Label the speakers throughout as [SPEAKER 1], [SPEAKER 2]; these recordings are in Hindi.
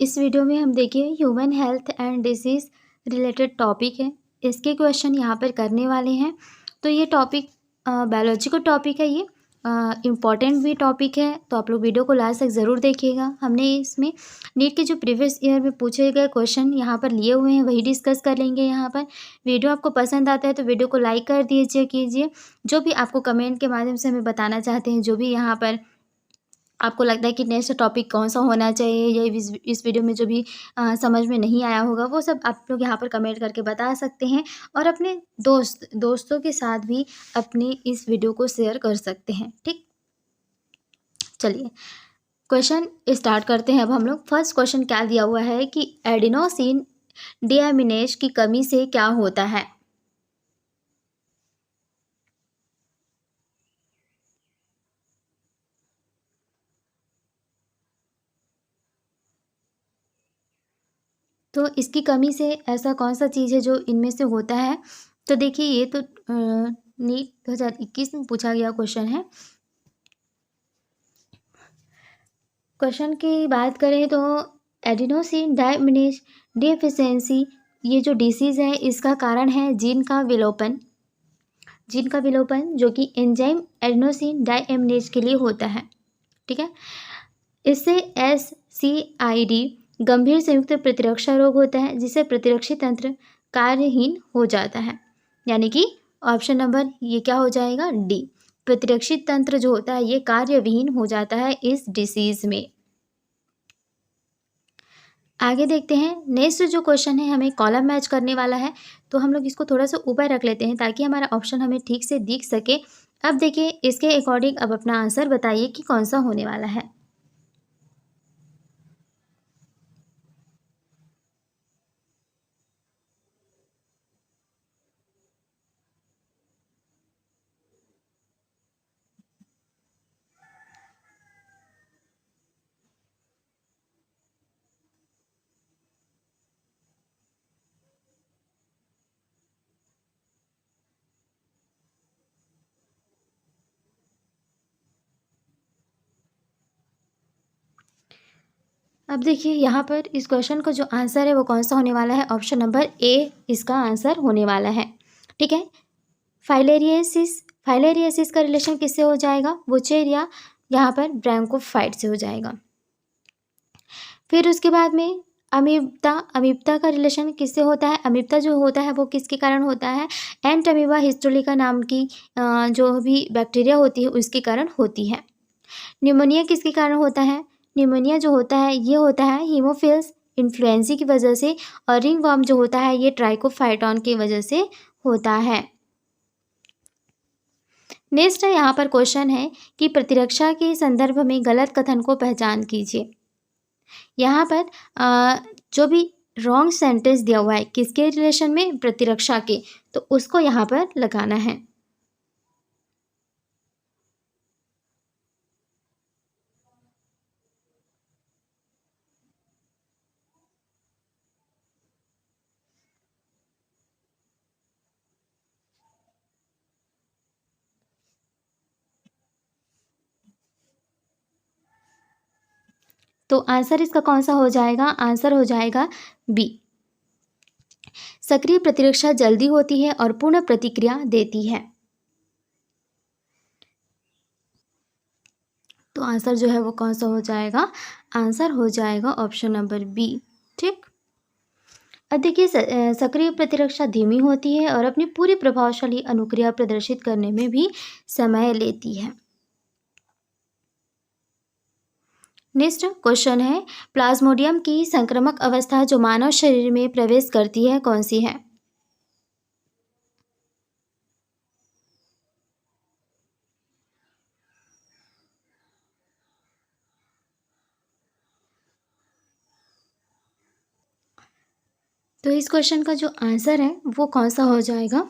[SPEAKER 1] इस वीडियो में हम देखिए human health and disease related topic है। इसके क्वेश्चन यहाँ पर करने वाले हैं। तो ये टॉपिक बायोलॉजी का टॉपिक है, ये इम्पॉर्टेंट भी टॉपिक है, तो आप लोग वीडियो को लास्ट तक ज़रूर देखिएगा। हमने इसमें नीट के जो प्रीवियस ईयर में पूछे गए क्वेश्चन यहाँ पर लिए हुए हैं, वही डिस्कस कर लेंगे यहाँ पर। वीडियो आपको पसंद आता है तो वीडियो को लाइक कर दीजिए कीजिए। जो भी आपको कमेंट के माध्यम से हमें बताना चाहते हैं, जो भी यहाँ पर आपको लगता है कि नेक्स्ट टॉपिक कौन सा होना चाहिए, या इस वीडियो में जो भी समझ में नहीं आया होगा, वो सब आप लोग यहाँ पर कमेंट करके बता सकते हैं। और अपने दोस्तों के साथ भी अपने इस वीडियो को शेयर कर सकते हैं। ठीक, चलिए क्वेश्चन स्टार्ट करते हैं। अब हम लोग फर्स्ट क्वेश्चन क्या दिया हुआ है कि एडिनोसिन डीएमिनेज की कमी से क्या होता है। तो इसकी कमी से ऐसा कौन सा चीज़ है जो इनमें से होता है। तो देखिए ये तो नीट 2021 में पूछा गया क्वेश्चन है। क्वेश्चन की बात करें तो एडिनोसिन डायमिनेज डिफिशियंसी, ये जो डिसीज़ है इसका कारण है जीन का विलोपन जो कि एंजाइम एडिनोसिन डायमिनेज के लिए होता है। ठीक है, इससे SCID गंभीर संयुक्त प्रतिरक्षा रोग होता है, जिससे प्रतिरक्षी तंत्र कार्यहीन हो जाता है। यानी कि ऑप्शन नंबर ये क्या हो जाएगा, डी। प्रतिरक्षी तंत्र जो होता है ये कार्यविहीन हो जाता है इस डिसीज में। आगे देखते हैं। नेक्स्ट जो क्वेश्चन है हमें कॉलम मैच करने वाला है, तो हम लोग इसको थोड़ा सा ऊपर रख लेते हैं ताकि हमारा ऑप्शन हमें ठीक से दिख सके। अब देखिए इसके अकॉर्डिंग अब अपना आंसर बताइए कि कौन सा होने वाला है। अब देखिए यहाँ पर इस क्वेश्चन का जो आंसर है वो कौन सा होने वाला है, ऑप्शन नंबर ए इसका आंसर होने वाला है। ठीक है, फाइलेरियसिस का रिलेशन किससे हो जाएगा, वुचेरिया यहाँ पर ब्रैंकोफाइट से हो जाएगा। फिर उसके बाद में अमीब्ता का रिलेशन किससे होता है, अमीब्ता जो होता है वो किसके कारण होता है, एंटमीबा हिस्टोलिका नाम की जो भी बैक्टीरिया होती है उसके कारण होती है। न्यूमोनिया किसके कारण होता है, न्यूमोनिया जो होता है ये होता है हीमोफिल्स इन्फ्लुएंजा की वजह से, और रिंगवर्म जो होता है ये ट्राइकोफाइटॉन की वजह से होता है। नेक्स्ट है यहाँ पर क्वेश्चन है कि प्रतिरक्षा के संदर्भ में गलत कथन को पहचान कीजिए। यहाँ पर जो भी रॉन्ग सेंटेंस दिया हुआ है किसके रिलेशन में, प्रतिरक्षा के, तो उसको यहाँ पर लगाना है। तो आंसर इसका कौन सा हो जाएगा, आंसर हो जाएगा बी। सक्रिय प्रतिरक्षा जल्दी होती है और पूर्ण प्रतिक्रिया देती है। तो आंसर जो है वो कौन सा हो जाएगा, आंसर हो जाएगा ऑप्शन नंबर बी। ठीक, अब देखिए सक्रिय प्रतिरक्षा धीमी होती है और अपनी पूरी प्रभावशाली अनुक्रिया प्रदर्शित करने में भी समय लेती है। नेक्स्ट क्वेश्चन है प्लाज्मोडियम की संक्रामक अवस्था जो मानव शरीर में प्रवेश करती है कौन सी है। तो इस क्वेश्चन का जो आंसर है वो कौन सा हो जाएगा,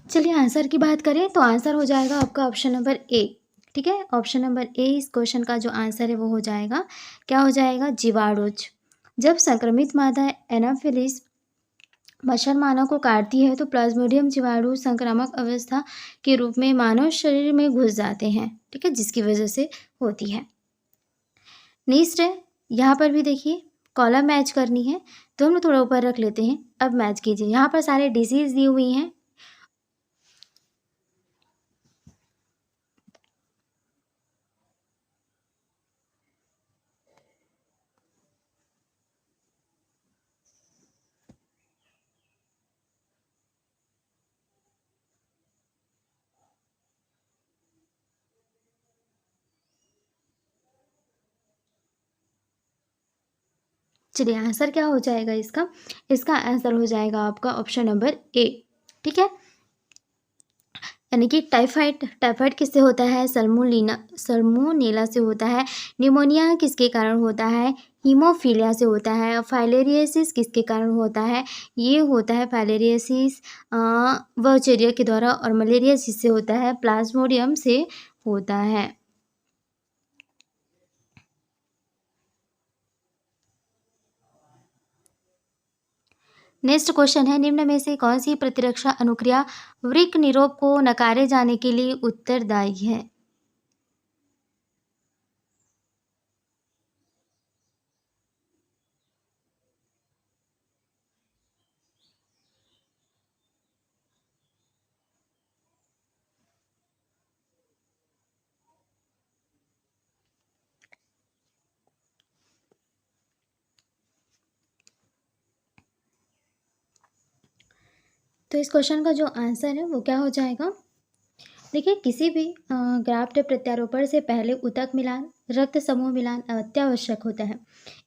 [SPEAKER 1] चलिए आंसर की बात करें तो आंसर हो जाएगा आपका ऑप्शन नंबर ए। ठीक है, ऑप्शन नंबर ए इस क्वेश्चन का जो आंसर है वो हो जाएगा, क्या हो जाएगा, जीवाणुज। जब संक्रमित मादा एनाफिलिस मच्छर मानव को काटती है तो प्लाज्मोडियम जीवाणु संक्रामक अवस्था के रूप में मानव शरीर में घुस जाते हैं, ठीक है, जिसकी वजह से होती है। नेक्स्ट है, यहाँ पर भी देखिए कॉलम मैच करनी है, तो हम लोग थोड़ा ऊपर रख लेते हैं। अब मैच कीजिए, यहाँ पर सारे डिजीज दी हुई हैं। चलिए आंसर क्या हो जाएगा इसका, इसका आंसर हो जाएगा आपका ऑप्शन नंबर ए, ठीक है। यानी कि टाइफाइड, टाइफाइड किससे होता है, सल्मोनेला से होता है। निमोनिया किसके कारण होता है, हीमोफीलिया से होता है। फाइलेरियासिस किसके कारण होता है, ये होता है फाइलेरियासिस वचेरिया के द्वारा। और मलेरिया जिससे होता है, प्लाज्मोडियम से होता है। नेक्स्ट क्वेश्चन है, निम्न में से कौन सी प्रतिरक्षा अनुक्रिया वृक्क निरोध को नकारे जाने के लिए उत्तरदायी है। तो इस क्वेश्चन का जो आंसर है वो क्या हो जाएगा, देखिए किसी भी ग्राफ्ट प्रत्यारोपण से पहले ऊतक मिलान, रक्त समूह मिलान अत्यावश्यक होता है।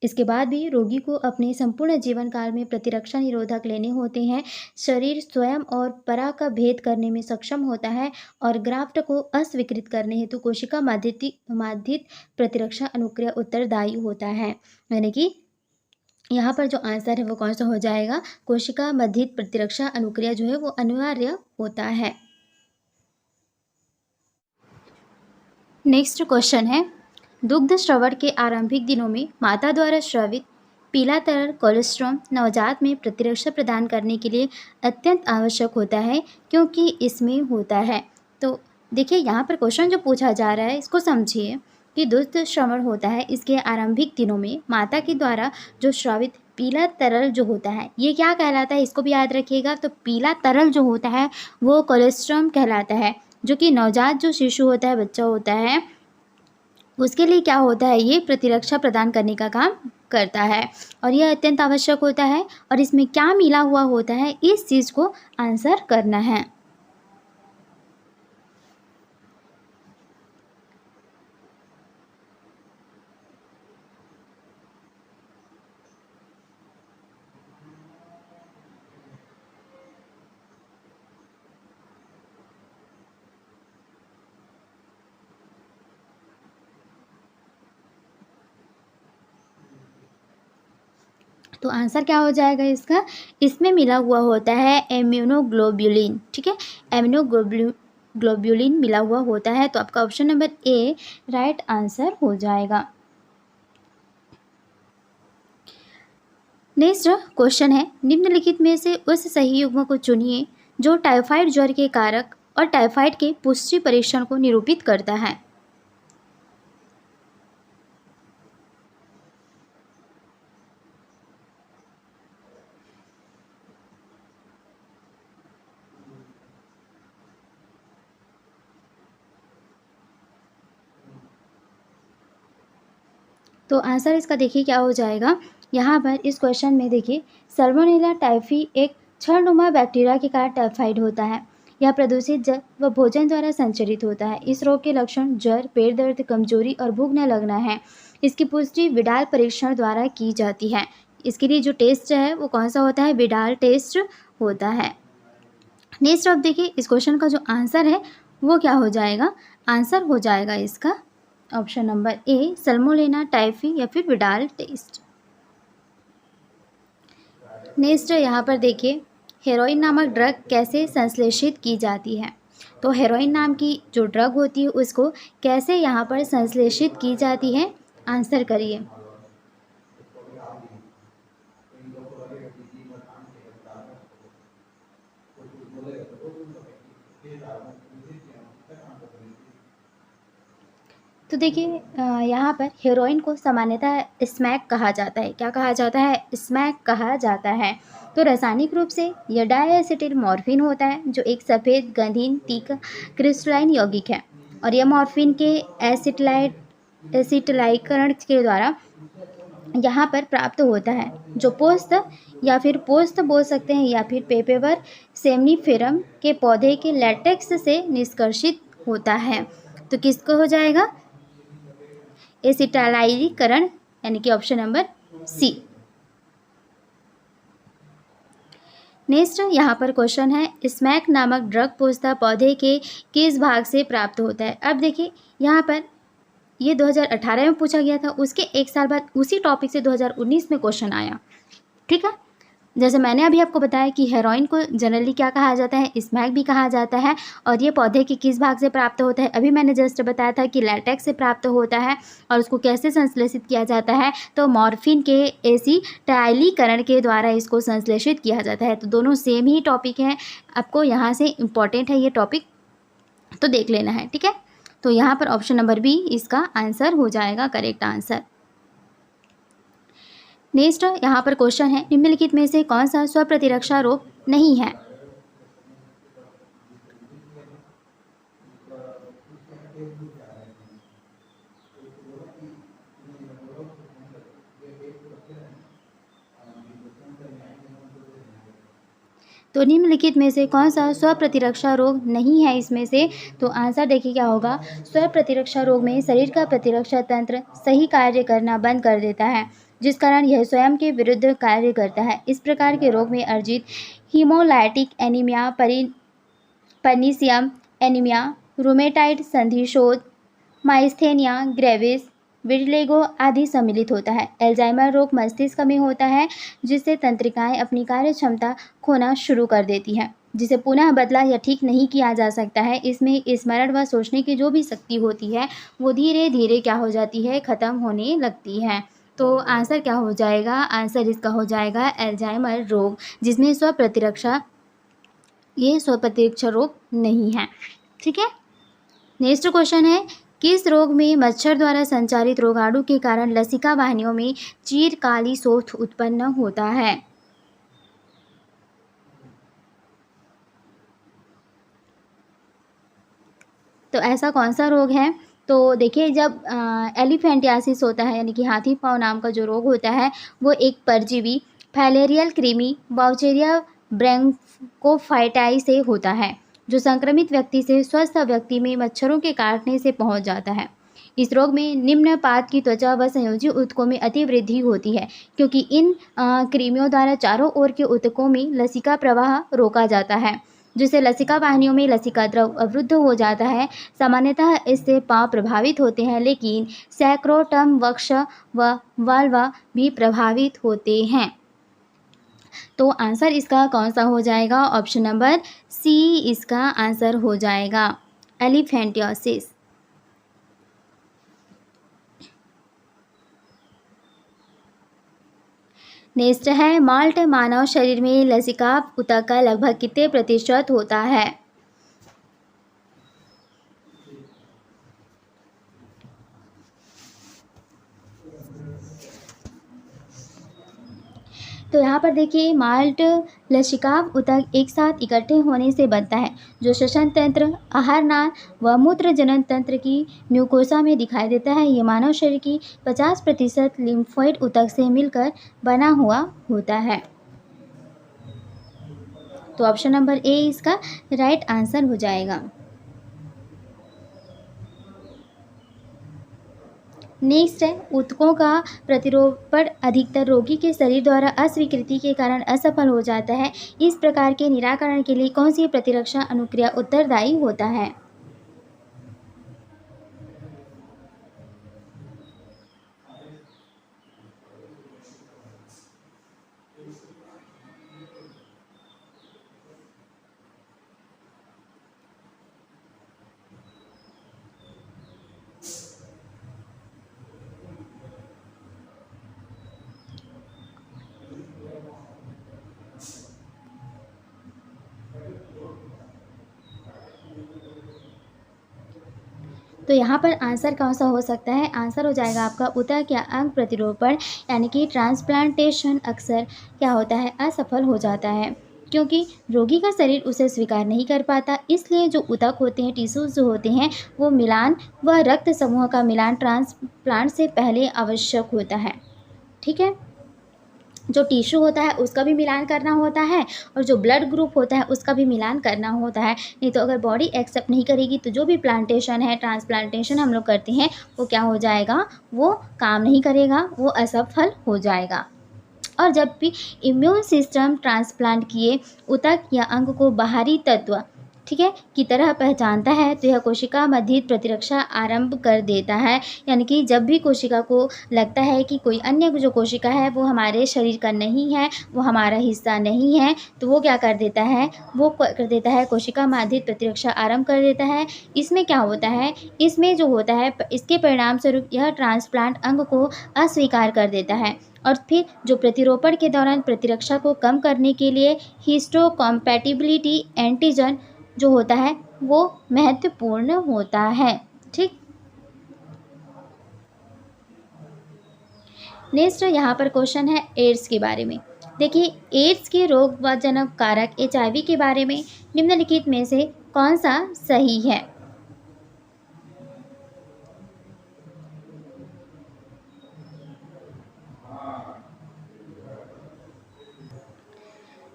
[SPEAKER 1] इसके बाद भी रोगी को अपने संपूर्ण जीवन काल में प्रतिरक्षा निरोधक लेने होते हैं। शरीर स्वयं और पराग का भेद करने में सक्षम होता है और ग्राफ्ट को अस्वीकृत करने हेतु कोशिका माध्यित प्रतिरक्षा अनुक्रिया उत्तरदायी होता है। यानी कि यहाँ पर जो आंसर है वो कौन सा हो जाएगा, कोशिका मध्यित प्रतिरक्षा अनुक्रिया जो है वो अनिवार्य होता है। नेक्स्ट क्वेश्चन है, दुग्ध श्रवण के आरंभिक दिनों में माता द्वारा स्रावित पीला तरल कोलेस्ट्रॉम नवजात में प्रतिरक्षा प्रदान करने के लिए अत्यंत आवश्यक होता है, क्योंकि इसमें होता है। तो देखिए यहाँ पर क्वेश्चन जो पूछा जा रहा है इसको समझिए कि दुग्ध श्रवण होता है, इसके आरंभिक दिनों में माता के द्वारा जो स्रावित पीला तरल जो होता है ये क्या कहलाता है, इसको भी याद रखिएगा। तो पीला तरल जो होता है वो कोलेस्ट्रॉम कहलाता है, जो कि नवजात जो शिशु होता है, बच्चा होता है, उसके लिए क्या होता है, ये प्रतिरक्षा प्रदान करने का काम करता है और यह अत्यंत आवश्यक होता है। और इसमें क्या मिला हुआ होता है, इस चीज़ को आंसर करना है। तो आंसर क्या हो जाएगा इसका, इसमें मिला हुआ होता है इम्यूनोग्लोब्युलिन, ठीक है, इम्यूनोग्लोब्युलिन मिला हुआ होता है। तो आपका option number A right answer हो जाएगा। नेक्स्ट क्वेश्चन है, निम्नलिखित में से उस सही युग्म को चुनिए जो टाइफाइड ज्वर के कारक और टाइफाइड के पुष्टि परीक्षण को निरूपित करता है। तो आंसर इसका देखिए क्या हो जाएगा, यहाँ पर इस क्वेश्चन में देखिए सल्मोनेला टाइफी एक क्षणनुमा बैक्टीरिया के कारण टाइफाइड होता है। यह प्रदूषित जल व भोजन द्वारा संचरित होता है। इस रोग के लक्षण ज्वर, पेट दर्द, कमजोरी और भूख न लगना है। इसकी पुष्टि विडाल परीक्षण द्वारा की जाती है। इसके लिए जो टेस्ट है वो कौन सा होता है, विडाल टेस्ट होता है। नेक्स्ट अब देखिए इस क्वेश्चन का जो आंसर है वो क्या हो जाएगा, आंसर हो जाएगा इसका option number A Salmonella typhi या फिर विडाल टेस्ट। नेक्स्ट यहाँ पर देखिए हेरोइन नामक ड्रग कैसे संश्लेषित की जाती है। तो हेरोइन नाम की जो ड्रग होती है उसको कैसे यहाँ पर संश्लेषित की जाती है, आंसर करिए। तो देखिए यहाँ पर हेरोइन को सामान्यतः स्मैक कहा जाता है। क्या कहा जाता है? स्मैक कहा जाता है। तो रासायनिक रूप से यह डायएसिटिल मॉर्फिन होता है, जो एक सफ़ेद गंधहीन तीखा क्रिस्टलाइन यौगिक है, और यह मॉर्फिन के एसिटिलाइकरण के द्वारा यहाँ पर प्राप्त होता है, जो पोस्त या फिर पोस्त बोल सकते हैं, या फिर पेपेवर सेमनीफेरम के पौधे के लेटेक्स से निष्कर्षित होता है। तो किसको हो जाएगा? एसिटाइलीकरण, यानी कि ऑप्शन नंबर सी। नेक्स्ट यहाँ पर क्वेश्चन है, स्मैक नामक ड्रग पोस्ता पौधे के किस भाग से प्राप्त होता है? अब देखिए यहाँ पर ये 2018 में पूछा गया था, उसके एक साल बाद उसी टॉपिक से 2019 में क्वेश्चन आया। ठीक है, जैसे मैंने अभी आपको बताया कि हेरोइन को जनरली क्या कहा जाता है? स्मैक भी कहा जाता है। और ये पौधे के किस भाग से प्राप्त होता है? अभी मैंने जस्ट बताया था कि लैटेक्स से प्राप्त होता है। और उसको कैसे संश्लेषित किया जाता है? तो मॉर्फिन के एसिटाइलीकरण के द्वारा इसको संश्लेषित किया जाता है। तो दोनों सेम ही टॉपिक हैं, आपको यहाँ से इम्पॉर्टेंट है ये टॉपिक, तो देख लेना है। ठीक है, तो यहाँ पर ऑप्शन नंबर बी इसका आंसर हो जाएगा, करेक्ट आंसर। नेक्स्ट यहाँ पर क्वेश्चन है, निम्नलिखित में से कौन सा स्वप्रतिरक्षा रोग नहीं है? तो निम्नलिखित में से कौन सा स्वप्रतिरक्षा रोग नहीं है इसमें से? तो आंसर देखिए क्या होगा। स्वप्रतिरक्षा रोग में शरीर का प्रतिरक्षा तंत्र सही कार्य करना बंद कर देता है, जिस कारण यह स्वयं के विरुद्ध कार्य करता है। इस प्रकार के रोग में अर्जित hemolytic anaemia, pernicious anaemia, rheumatoid संधिशोथ, माइस्थेनिया ग्रेविस, विटिलिगो आदि सम्मिलित होता है। एल्जाइमर रोग मस्तिष्क में होता है, जिससे तंत्रिकाएं अपनी कार्य क्षमता खोना शुरू कर देती हैं, जिसे पुनः बदला या ठीक नहीं किया जा सकता है। इसमें स्मरण व सोचने की जो भी शक्ति होती है वो धीरे धीरे क्या हो जाती है? ख़त्म होने लगती है। तो आंसर क्या हो जाएगा? आंसर इसका हो जाएगा एल्जाइमर रोग, जिसमें स्वप्रतिरक्षा रोग नहीं है। ठीक है, नेक्स्ट क्वेश्चन है, किस रोग में मच्छर द्वारा संचारित रोगाणु के कारण लसिका वाहिनियों में चीर काली सोथ उत्पन्न होता है? तो ऐसा कौन सा रोग है? तो देखिए, जब एलिफेंटियासिस होता है, यानी कि हाथी पाँव नाम का जो रोग होता है, वो एक परजीवी फाइलेरियल कृमि बाउचेरिया ब्रैंकोफाइटाई से होता है, जो संक्रमित व्यक्ति से स्वस्थ व्यक्ति में मच्छरों के काटने से पहुंच जाता है। इस रोग में निम्न पाद की त्वचा व संयोजी ऊतकों में अतिवृद्धि होती है, क्योंकि इन कृमियों द्वारा चारों ओर के ऊतकों में लसिका प्रवाह रोका जाता है, जिससे लसिका वाहिनियों में लसिका द्रव अवरुद्ध हो जाता है। सामान्यतः इससे पाँव प्रभावित होते हैं, लेकिन सैक्रोटम, वक्ष व वाल्वा भी प्रभावित होते हैं। तो आंसर इसका कौन सा हो जाएगा? ऑप्शन नंबर सी इसका आंसर हो जाएगा, एलिफेंटियासिस। नेक्स्ट है, माल्ट मानव शरीर में लसिका ऊतक का लगभग कितने प्रतिशत होता है? तो यहाँ पर देखिए, माल्ट लसिकाव ऊतक एक साथ इकट्ठे होने से बनता है, जो श्वसन तंत्र, आहारनाल व मूत्र जनन तंत्र की म्यूकोसा में दिखाई देता है। ये मानव शरीर की 50% लिम्फोइड ऊतक से मिलकर बना हुआ होता है। तो ऑप्शन नंबर ए इसका राइट आंसर हो जाएगा। नेक्स्ट है, ऊतकों का प्रतिरोपण अधिकतर रोगी के शरीर द्वारा अस्वीकृति के कारण असफल हो जाता है। इस प्रकार के निराकरण के लिए कौन सी प्रतिरक्षा अनुक्रिया उत्तरदायी होता है? तो यहाँ पर आंसर कौन सा हो सकता है? आंसर हो जाएगा आपका ऊतक या अंग प्रतिरोपण यानी कि ट्रांसप्लांटेशन अक्सर क्या होता है, असफल हो जाता है, क्योंकि रोगी का शरीर उसे स्वीकार नहीं कर पाता। इसलिए जो ऊतक होते हैं, टिश्यूज जो होते हैं, वो मिलान व रक्त समूह का मिलान ट्रांसप्लांट से पहले आवश्यक होता है। ठीक है, जो टिश्यू होता है उसका भी मिलान करना होता है और जो ब्लड ग्रुप होता है उसका भी मिलान करना होता है। नहीं तो अगर बॉडी एक्सेप्ट नहीं करेगी तो जो भी प्लांटेशन है, ट्रांसप्लांटेशन हम लोग करते हैं, वो क्या हो जाएगा, वो काम नहीं करेगा, वो असफल हो जाएगा। और जब भी इम्यून सिस्टम ट्रांसप्लांट किए ऊतक या अंग को बाहरी तत्व, ठीक है, की तरह पहचानता है तो यह कोशिका मध्यित प्रतिरक्षा आरंभ कर देता है। यानी कि जब भी कोशिका को लगता है कि कोई अन्य जो कोशिका है वो हमारे शरीर का नहीं है, वो हमारा हिस्सा नहीं है, तो वो क्या कर देता है, वो कर देता है कोशिका मध्यित प्रतिरक्षा आरंभ कर देता है। इसमें क्या होता है, इसमें जो होता है, इसके परिणाम स्वरूप यह ट्रांसप्लांट अंग को अस्वीकार कर देता है। और फिर जो प्रतिरोपण के दौरान प्रतिरक्षा को कम करने के लिए हिस्टोकॉम्पैटिबिलिटी एंटीजन जो होता है वो महत्वपूर्ण होता है। ठीक, नेक्स्ट यहाँ पर क्वेश्चन है एड्स के बारे में। देखिए, एड्स के रोगजनक कारक HIV के बारे में निम्नलिखित में से कौन सा सही है?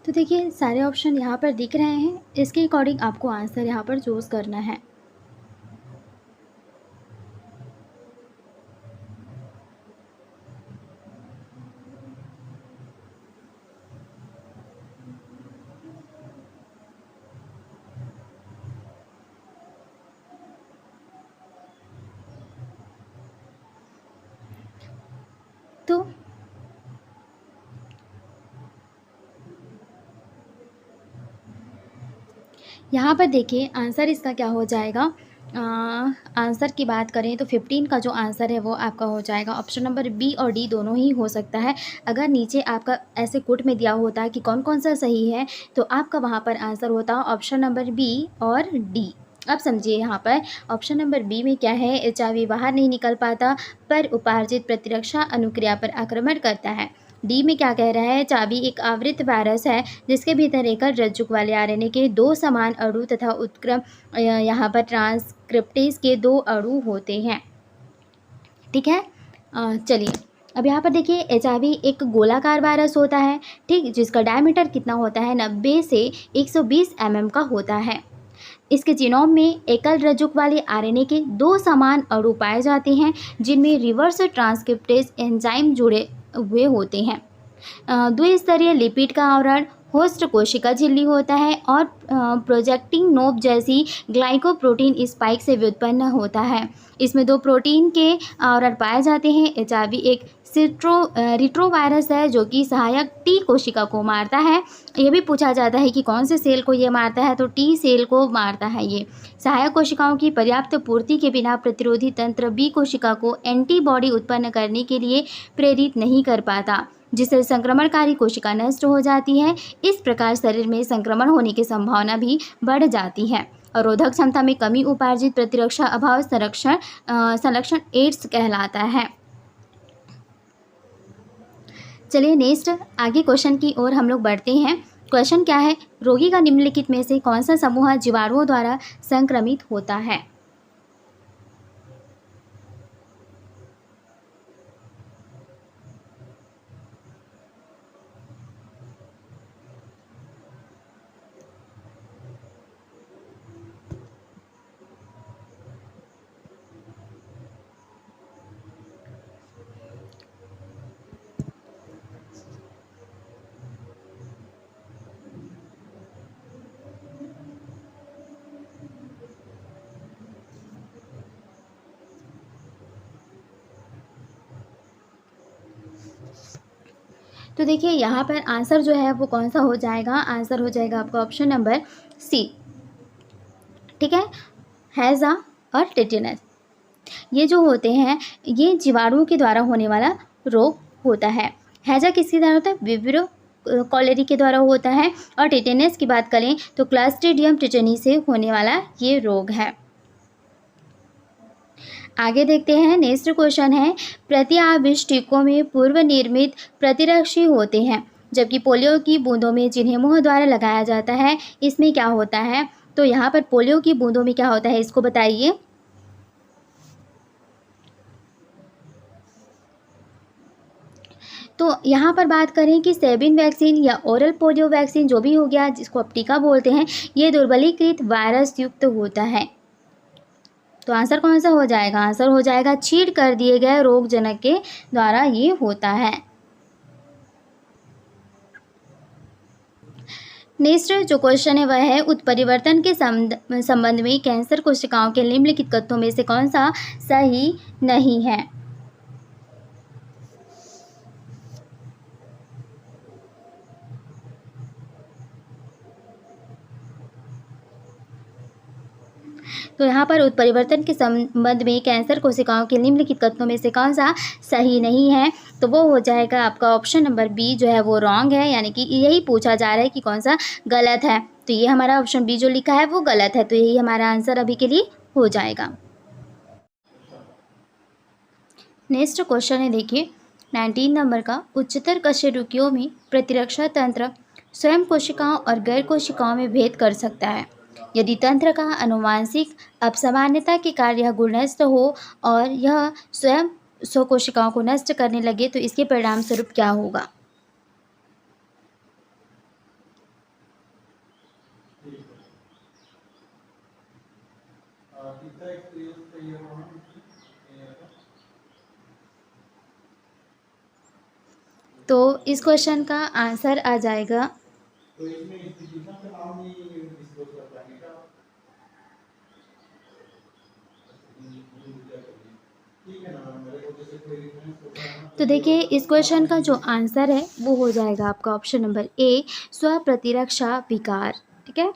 [SPEAKER 1] तो देखिए, सारे ऑप्शन यहाँ पर दिख रहे हैं, इसके अकॉर्डिंग आपको आंसर यहाँ पर चूज करना है। तो यहाँ पर देखिए आंसर इसका क्या हो जाएगा। आंसर की बात करें तो 15 का जो आंसर है वो आपका हो जाएगा ऑप्शन नंबर बी और डी दोनों ही हो सकता है। अगर नीचे आपका ऐसे कोट में दिया होता है कि कौन कौन सा सही है, तो आपका वहाँ पर आंसर होता ऑप्शन नंबर बी और डी। अब समझिए यहाँ पर ऑप्शन नंबर बी में क्या है, HIV बाहर नहीं निकल पाता पर उपार्जित प्रतिरक्षा अनुक्रिया पर आक्रमण करता है। डी में क्या कह रहा है, चाबी एक आवृत वायरस है जिसके भीतर एकल रज्जुक वाले RNA के 2 समान अणु तथा उत्क्रम यहाँ पर ट्रांसक्रिप्टेज के 2 अणु होते हैं। ठीक है, चलिए अब यहाँ पर देखिए HIV एक गोलाकार वायरस होता है, ठीक, जिसका डायमीटर कितना होता है, 90 से 120 mm का होता है। इसके जीनोम में एकल रज्जुक वाले RNA के 2 समान अणु पाए जाते हैं जिनमें रिवर्स ट्रांसक्रिप्टेज एंजाइम जुड़े हुए होते हैं। द्विस्तरीय लिपिड का आवरण होस्ट कोशिका झिल्ली होता है और प्रोजेक्टिंग नोब जैसी ग्लाइकोप्रोटीन स्पाइक से व्युत्पन्न होता है। इसमें 2 प्रोटीन के आवरण पाए जाते हैं। HIV एक रिट्रोवायरस है जो कि सहायक T कोशिका को मारता है। ये भी पूछा जाता है कि कौन से सेल को ये मारता है, तो T सेल को मारता है। ये सहायक कोशिकाओं की पर्याप्त पूर्ति के बिना प्रतिरोधी तंत्र B कोशिका को एंटीबॉडी उत्पन्न करने के लिए प्रेरित नहीं कर पाता, जिससे संक्रमणकारी कोशिका नष्ट हो जाती है। इस प्रकार शरीर में संक्रमण होने की संभावना भी बढ़ जाती है। रोधक क्षमता में कमी उपार्जित प्रतिरक्षा अभाव संलक्षण एड्स कहलाता है। चलिए नेक्स्ट आगे क्वेश्चन की ओर हम लोग बढ़ते हैं। क्वेश्चन क्या है, रोगी का निम्नलिखित में से कौन सा समूह जीवाणुओं द्वारा संक्रमित होता है? तो देखिए यहाँ पर आंसर जो है वो कौन सा हो जाएगा, आंसर हो जाएगा आपका ऑप्शन नंबर सी। ठीक है, हैजा और टेटेनस ये जो होते हैं ये जीवाणुओं के द्वारा होने वाला रोग होता है। हैजा किसके द्वारा होता है, विब्रियो कॉलेरी के द्वारा होता है। और टेटेनस की बात करें तो क्लस्ट्रीडियम टेटेनी से होने वाला ये रोग है। आगे देखते हैं। नेक्स्ट क्वेश्चन है, प्रत्याविष्ट टीकों में पूर्व निर्मित प्रतिरक्षी होते हैं, जबकि पोलियो की बूंदों में जिन्हें मुंह द्वारा लगाया जाता है, इसमें क्या होता है? तो यहाँ पर पोलियो की बूंदों में क्या होता है, इसको बताइए। तो यहाँ पर बात करें कि सेबिन वैक्सीन या ओरल पोलियो वैक्सीन जो भी हो गया, जिसको आप टीका बोलते हैं, ये दुर्बलीकृत वायरस युक्त होता है। तो आंसर कौन सा हो जाएगा? आंसर हो जाएगा छींट कर दिए गए रोगजनक के द्वारा ये होता है। नेक्स्ट जो क्वेश्चन है वह है, उत्परिवर्तन के संबंध में कैंसर कोशिकाओं के निम्नलिखित कथनों में से कौन सा सही नहीं है? तो यहाँ पर उत्परिवर्तन के संबंध में कैंसर कोशिकाओं के निम्नलिखित कथनों में से कौन सा सही नहीं है? तो वो हो जाएगा आपका ऑप्शन नंबर बी जो है वो रॉन्ग है, यानी कि यही पूछा जा रहा है कि कौन सा गलत है। तो ये हमारा ऑप्शन बी जो लिखा है वो गलत है, तो यही हमारा आंसर अभी के लिए हो जाएगा। नेक्स्ट क्वेश्चन है, देखिए 19 नंबर का, उच्चतर कशेरुकियों में प्रतिरक्षा तंत्र स्वयं कोशिकाओं और गैर कोशिकाओं में भेद कर सकता है। यदि तंत्र का अनुवांशिक अपसामान्यता के कारण यह गुण नष्ट हो और यह स्वयं स्वकोशिकाओं को नष्ट करने लगे तो इसके परिणाम स्वरूप क्या होगा? तो इस क्वेश्चन का आंसर आ जाएगा तो देखिए इस क्वेश्चन का जो आंसर है वो हो जाएगा आपका ऑप्शन नंबर ए, स्वप्रतिरक्षा विकार। ठीक है,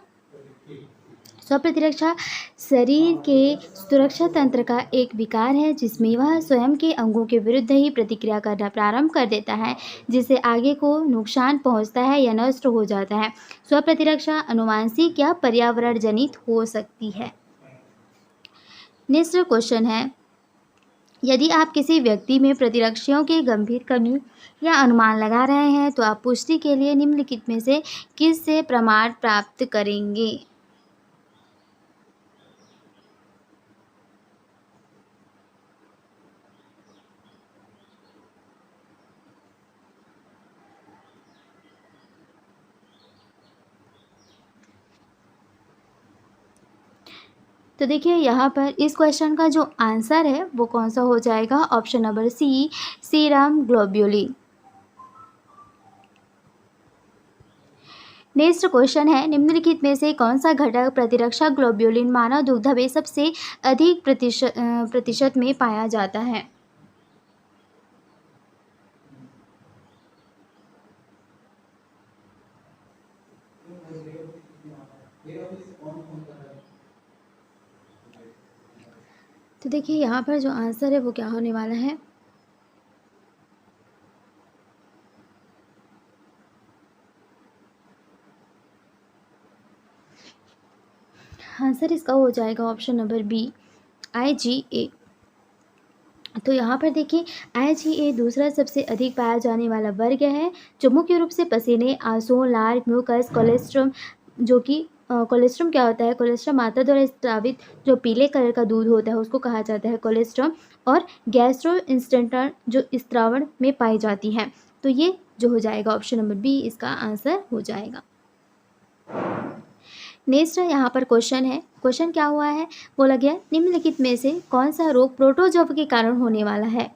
[SPEAKER 1] स्वप्रतिरक्षा शरीर के सुरक्षा तंत्र का एक विकार है जिसमें वह स्वयं के अंगों के विरुद्ध ही प्रतिक्रिया करना प्रारंभ कर देता है, जिससे आगे को नुकसान पहुंचता है या नष्ट हो जाता है। स्वप्रतिरक्षा आनुवंशिक या पर्यावरण जनित हो सकती है। नेक्स्ट क्वेश्चन है, यदि आप किसी व्यक्ति में प्रतिरक्षियों की गंभीर कमी या अनुमान लगा रहे हैं तो आप पुष्टि के लिए निम्नलिखित में से किस से प्रमाण प्राप्त करेंगे? तो देखिए यहाँ पर इस क्वेश्चन का जो आंसर है वो कौन सा हो जाएगा? Option number C, serum globulin. Next question है, निम्नलिखित में से कौन सा घटक प्रतिरक्षा ग्लोब्यूलिन मानव दुग्ध में सबसे अधिक प्रतिशत में पाया जाता है? तो देखिए यहाँ पर जो आंसर है वो क्या होने वाला है? आंसर इसका हो जाएगा ऑप्शन नंबर बी, IgA। तो यहाँ पर देखिए IgA दूसरा सबसे अधिक पाया जाने वाला वर्ग है, जो मुख्य रूप से पसीने, आंसू, लार, म्यूकस, कोलेस्ट्रम, जो कि कोलेस्ट्रम क्या होता है? कोलेस्ट्रम माता द्वारा स्रावित जो पीले कलर का दूध होता है उसको कहा जाता है कोलेस्ट्रम, और गैस्ट्रोइंटेस्टाइनल जो स्त्रावण में पाई जाती है। तो ये जो हो जाएगा ऑप्शन नंबर बी इसका आंसर हो जाएगा। नेक्स्ट यहाँ पर क्वेश्चन है, क्वेश्चन क्या हुआ है? बोला गया निम्नलिखित में से कौन सा रोग प्रोटोजोआ के कारण होने वाला है?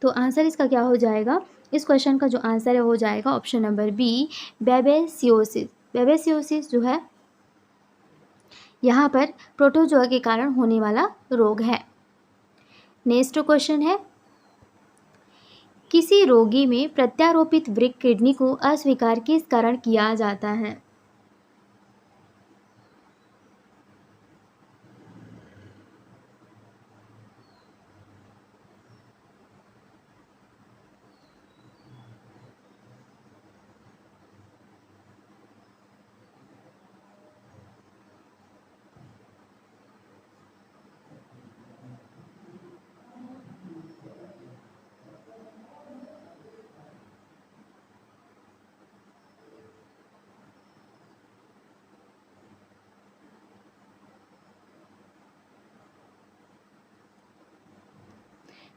[SPEAKER 1] तो आंसर इसका क्या हो जाएगा? इस क्वेश्चन का जो आंसर है वो हो जाएगा ऑप्शन नंबर बी, बेबेसियोसिस। बेबेसियोसिस जो है यहाँ पर प्रोटोजोआ के कारण होने वाला रोग है। नेक्स्ट क्वेश्चन है, किसी रोगी में प्रत्यारोपित वृक्क किडनी को अस्वीकार किस कारण किया जाता है?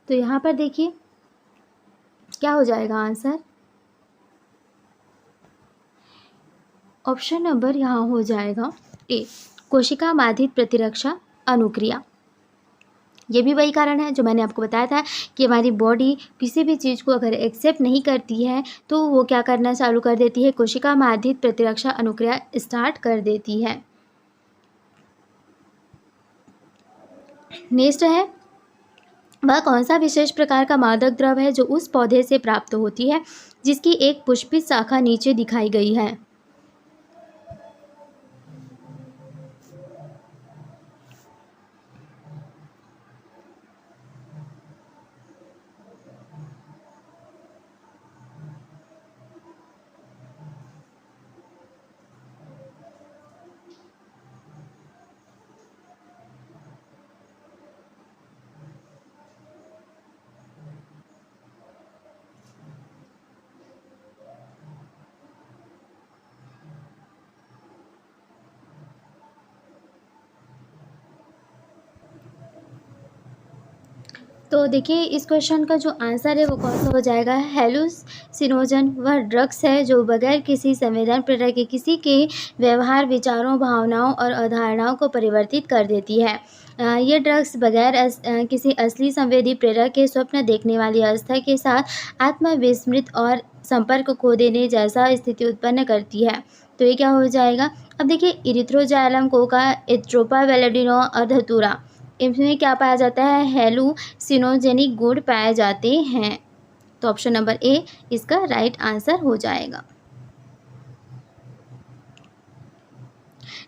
[SPEAKER 1] तो यहाँ पर देखिए क्या हो जाएगा आंसर। ऑप्शन नंबर यहाँ हो जाएगा ए, कोशिका बाधित प्रतिरक्षा अनुक्रिया। ये भी वही कारण है जो मैंने आपको बताया था कि हमारी बॉडी किसी भी चीज़ को अगर एक्सेप्ट नहीं करती है तो वो क्या करना चालू कर देती है, कोशिका बाधित प्रतिरक्षा अनुक्रिया स्टार्ट कर देती है। नेक्स्ट है, वह कौन सा विशेष प्रकार का मादक द्रव है जो उस पौधे से प्राप्त होती है जिसकी एक पुष्पित शाखा नीचे दिखाई गई है? तो देखिए इस क्वेश्चन का जो आंसर है वो कौन सा हो जाएगा, हेलुसिनोजन वह ड्रग्स है जो बगैर किसी संवेदन प्रेरक के किसी के व्यवहार, विचारों, भावनाओं और अवधारणाओं को परिवर्तित कर देती है। ये ड्रग्स बगैर किसी असली संवेदी प्रेरक के स्वप्न देखने वाली अवस्था के साथ आत्मविस्मृत और संपर्क खो देने जैसा स्थिति उत्पन्न करती है। तो ये क्या हो जाएगा। अब देखिए इरिथ्रोजाइलम, कोका, एट्रोपा, वेलेडिनो और धतूरा, इसमें क्या पाया जाता है, हेलुसिनोजेनिक गुण पाए जाते हैं। तो ऑप्शन नंबर ए इसका राइट आंसर हो जाएगा।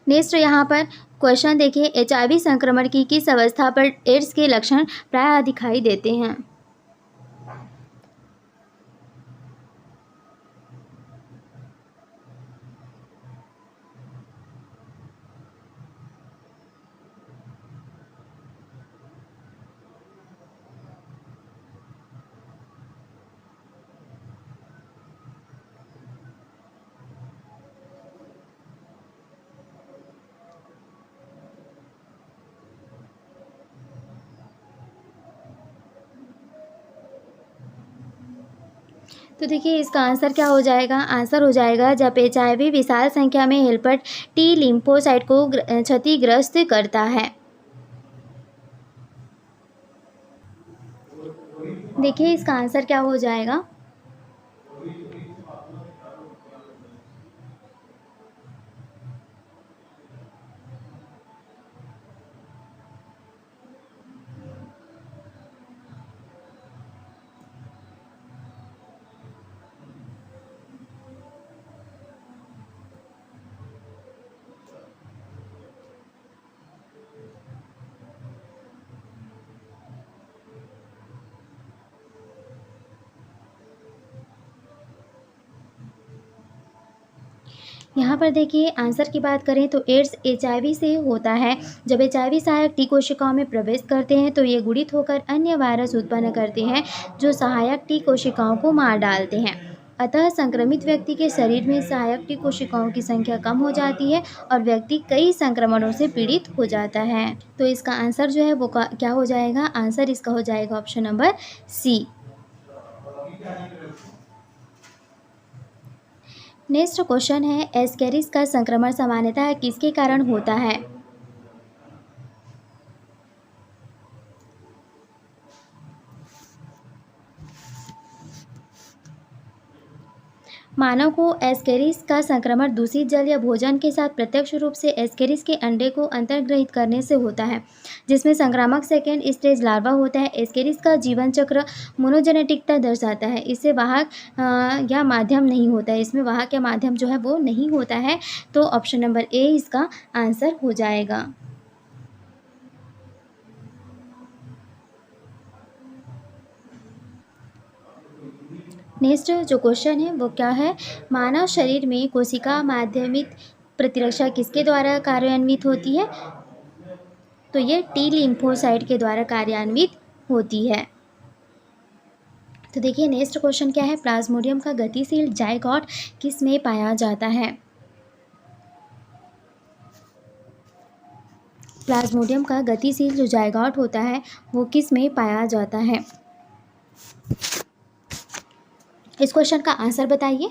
[SPEAKER 1] नेक्स्ट यहाँ पर क्वेश्चन देखिए, HIV संक्रमण की किस अवस्था पर एड्स के लक्षण प्रायः दिखाई देते हैं? तो देखिए इसका आंसर क्या हो जाएगा, आंसर हो जाएगा जब HIV विशाल संख्या में हेल्पर टी लिम्फोसाइट को क्षतिग्रस्त करता है। देखिए इसका आंसर क्या हो जाएगा। यहाँ पर देखिए आंसर की बात करें तो एड्स HIV से होता है। जब HIV सहायक टी कोशिकाओं में प्रवेश करते हैं तो ये गुणित होकर अन्य वायरस उत्पन्न करते हैं जो सहायक टी कोशिकाओं को मार डालते हैं। अतः संक्रमित व्यक्ति के शरीर में सहायक टी कोशिकाओं की संख्या कम हो जाती है और व्यक्ति कई संक्रमणों से पीड़ित हो जाता है। तो इसका आंसर जो है वो क्या हो जाएगा, आंसर इसका हो जाएगा option number C. Next question है, एस्केरिस का संक्रमण सामान्यतः किसके कारण होता है? मानव को एस्केरिस का संक्रमण दूषित जल या भोजन के साथ प्रत्यक्ष रूप से एस्केरिस के अंडे को अंतर्ग्रहित करने से होता है, जिसमें संक्रामक सेकेंड स्टेज लार्वा होता है। एस्केरिस का जीवन चक्र मोनोजेनेटिकता दर्शाता है। इससे वाहक या माध्यम नहीं होता है, इसमें वाहक या माध्यम जो है वो नहीं होता है। तो ऑप्शन नंबर ए इसका आंसर हो जाएगा। नेक्स्ट जो क्वेश्चन है वो क्या है, मानव शरीर में कोशिका माध्यमिक प्रतिरक्षा किसके द्वारा कार्यान्वित होती है? तो ये टी लिम्फोसाइट के द्वारा कार्यान्वित होती है। तो देखिए नेक्स्ट क्वेश्चन क्या है, प्लाज्मोडियम का गतिशील जायगोट किस में पाया जाता है? प्लाज्मोडियम का गतिशील जो जायगोट होता है वो किस में पाया जाता है? इस क्वेश्चन का आंसर बताइए।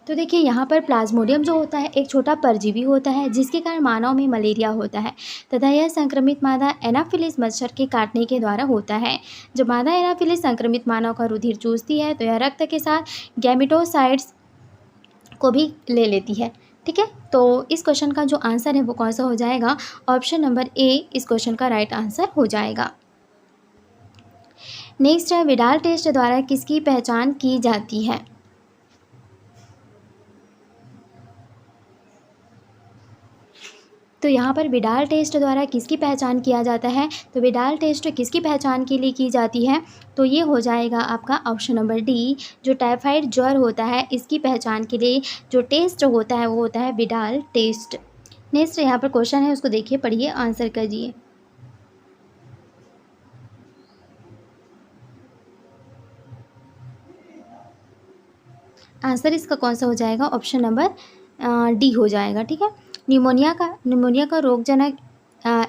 [SPEAKER 1] तो देखिए यहाँ पर प्लाज्मोडियम जो होता है एक छोटा परजीवी होता है जिसके कारण मानव में मलेरिया होता है तथा यह संक्रमित मादा एनाफिलिस मच्छर के काटने के द्वारा होता है। जब मादा एनाफिलिस संक्रमित मानव का रुधिर चूसती है तो यह रक्त के साथ गैमेटोसाइट्स को भी ले लेती है। ठीक है, तो इस क्वेश्चन का जो आंसर है वो कौन सा हो जाएगा? ऑप्शन नंबर ए इस क्वेश्चन का राइट आंसर हो जाएगा। नेक्स्ट है, विडाल टेस्ट द्वारा किसकी पहचान की जाती है? तो यहाँ पर विडाल टेस्ट द्वारा किसकी पहचान किया जाता है? तो विडाल टेस्ट किसकी पहचान के लिए की जाती है? तो ये हो जाएगा आपका ऑप्शन नंबर डी, जो टाइफाइड ज्वर होता है इसकी पहचान के लिए जो टेस्ट होता है वो होता है विडाल टेस्ट। नेक्स्ट यहाँ पर क्वेश्चन है उसको देखिए, पढ़िए, आंसर कीजिए। आंसर इसका कौन सा हो जाएगा? ऑप्शन नंबर डी हो जाएगा। ठीक है, निमोनिया का रोगजनक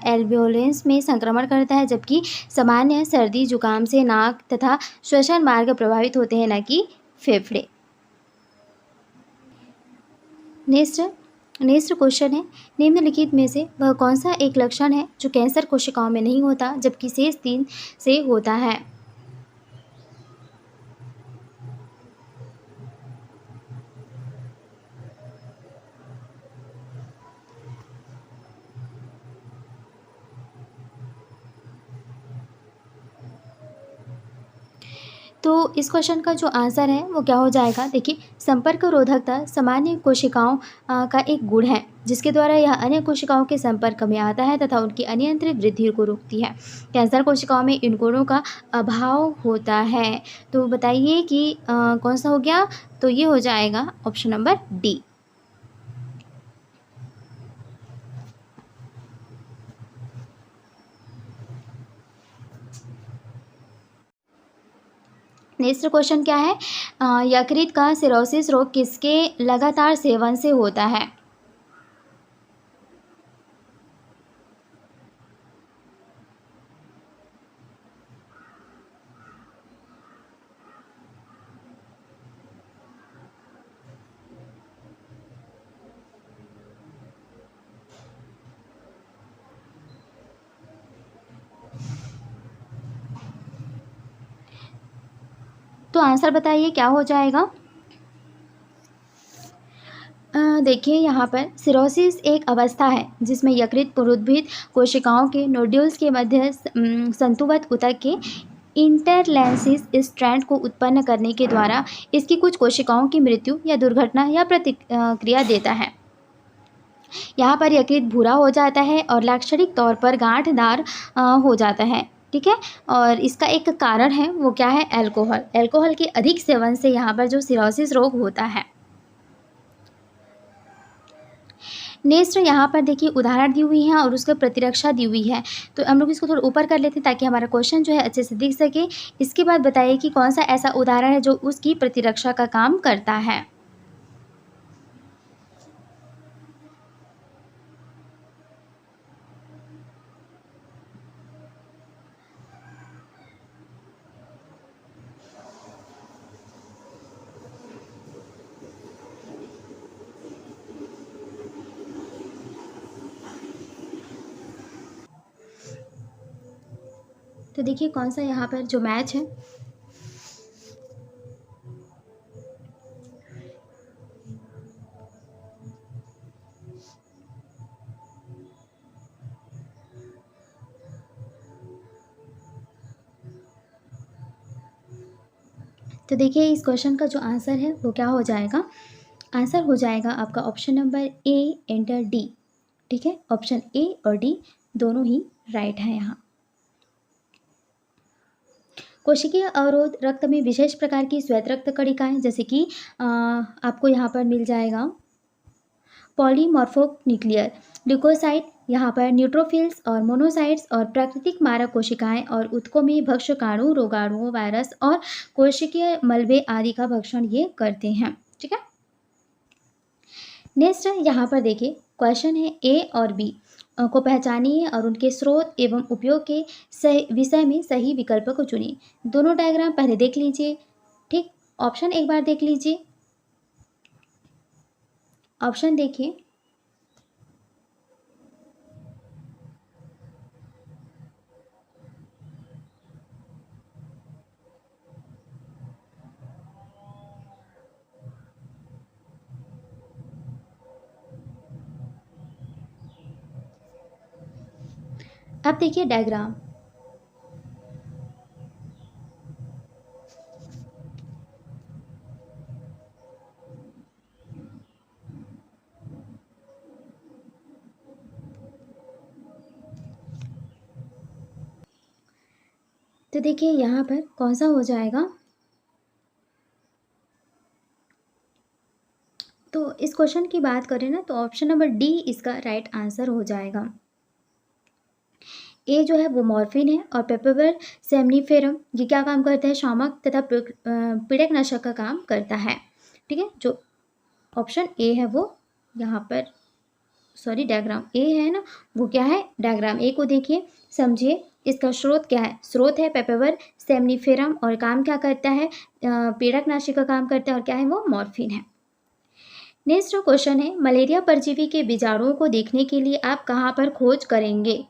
[SPEAKER 1] एल्वियोलेंस में संक्रमण करता है, जबकि सामान्य सर्दी जुकाम से नाक तथा श्वसन मार्ग प्रभावित होते हैं, न कि फेफड़े। नेक्स्ट क्वेश्चन है, निम्नलिखित में से वह कौन सा एक लक्षण है जो कैंसर कोशिकाओं में नहीं होता जबकि शेष 3 से होता है? तो इस क्वेश्चन का जो आंसर है वो क्या हो जाएगा? देखिए, संपर्क रोधकता सामान्य कोशिकाओं का एक गुण है जिसके द्वारा यह अन्य कोशिकाओं के संपर्क में आता है तथा उनकी अनियंत्रित वृद्धि को रोकती है। कैंसर कोशिकाओं में इन गुणों का अभाव होता है। तो बताइए कि कौन सा हो गया? तो ये हो जाएगा option number D. Next question क्या है, यकृत का सिरोसिस रोग किसके लगातार सेवन से होता है? तो आंसर बताइए क्या हो जाएगा? देखिए यहाँ पर सिरोसिस एक अवस्था है जिसमें यकृत पुरुद्भित कोशिकाओं के नोड्यूल्स के मध्य संतुवत ऊतक के इंटरलेंसिस स्ट्रैंड को उत्पन्न करने के द्वारा इसकी कुछ कोशिकाओं की मृत्यु या दुर्घटना या प्रतिक्रिया देता है। यहाँ पर यकृत भूरा हो जाता है और लाक्षणिक तौर पर गांठदार हो जाता है। ठीक है, और इसका एक कारण है वो क्या है? अल्कोहल के अधिक सेवन से यहाँ पर जो सिरोसिस रोग होता है। नेक्स्ट यहाँ पर देखिए उदाहरण दी हुई है और उसका प्रतिरक्षा दी हुई है, तो हम लोग इसको थोड़ा ऊपर कर लेते हैं ताकि हमारा क्वेश्चन जो है अच्छे से दिख सके। इसके बाद बताइए कि कौन सा ऐसा उदाहरण है जो उसकी प्रतिरक्षा का काम करता है। तो देखिए कौन सा यहाँ पर जो मैच है, तो देखिए इस क्वेश्चन का जो आंसर है वो क्या हो जाएगा, आंसर हो जाएगा आपका option number A enter D. ठीक है, ऑप्शन ए और डी दोनों ही राइट है यहाँ। कोशिकीय अवरोध रक्त में विशेष प्रकार की श्वेत रक्त कणिकाएं जैसे कि आपको यहाँ पर मिल जाएगा पॉलीमॉर्फोन्यूक्लियर ल्यूकोसाइट, यहाँ पर न्यूट्रोफिल्स और मोनोसाइट्स और प्राकृतिक मारक कोशिकाएं और उत्कों में भक्षकाणु, रोगाणुओं, वायरस और कोशिकीय मलबे आदि का भक्षण ये करते हैं। ठीक है, नेक्स्ट यहाँ पर देखिए क्वेश्चन है ए और बी को पहचानिए और उनके स्रोत एवं उपयोग के सही विषय में सही विकल्प को चुनिए। दोनों डायग्राम पहले देख लीजिए। ठीक, ऑप्शन एक बार देख लीजिए। ऑप्शन देखिए, अब देखिए डायग्राम। तो देखिए यहाँ पर कौन सा हो जाएगा, तो इस क्वेश्चन की बात करें ना तो ऑप्शन नंबर डी इसका राइट आंसर हो जाएगा। ए जो है वो मॉर्फिन है और पेपावर सेमनीफेरम ये क्या काम करता है, शामक तथा पीड़कनाशक का काम करता है। ठीक है, जो ऑप्शन ए है वो यहाँ पर, सॉरी डायग्राम ए है ना, वो क्या है, डायग्राम ए को देखिए, समझिए। इसका स्रोत क्या है, स्रोत है पेपावर सेमनीफेरम और काम क्या करता है, पीड़कनाशी का काम करता है और क्या है वो मॉर्फिन है। नेक्स्ट क्वेश्चन है मलेरिया परजीवी के बीजाणुओं को देखने के लिए आप कहाँ पर खोज करेंगे।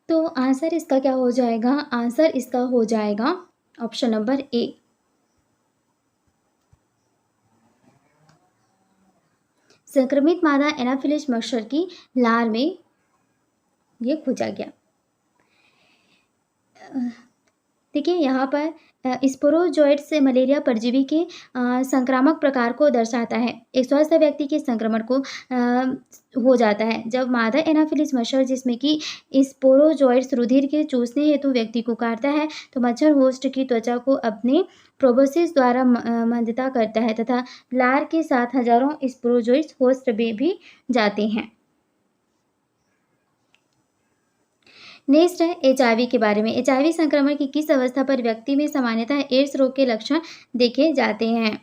[SPEAKER 1] तो आंसर इसका क्या हो जाएगा, आंसर इसका हो जाएगा ऑप्शन नंबर ए, संक्रमित मादा एनाफिलिस मच्छर की लार में ये खोजा गया। देखिए यहाँ पर स्पोरोजोइट्स से मलेरिया परजीवी के संक्रामक प्रकार को दर्शाता है। एक स्वस्थ व्यक्ति के संक्रमण को हो जाता है जब मादा एनाफिलिस मच्छर जिसमें कि स्पोरोजोइट्स रुधिर के चूसने हेतु व्यक्ति को काटता है तो मच्छर होस्ट की त्वचा को अपने प्रोबोसिस द्वारा मंदता करता है तथा लार के साथ हजारों स्पोरोजोइट्स होस्ट में भी जाते हैं। नेक्स्ट है HIV के बारे में। HIV संक्रमण की किस अवस्था पर व्यक्ति में सामान्यतः एड्स रोग के लक्षण देखे जाते हैं।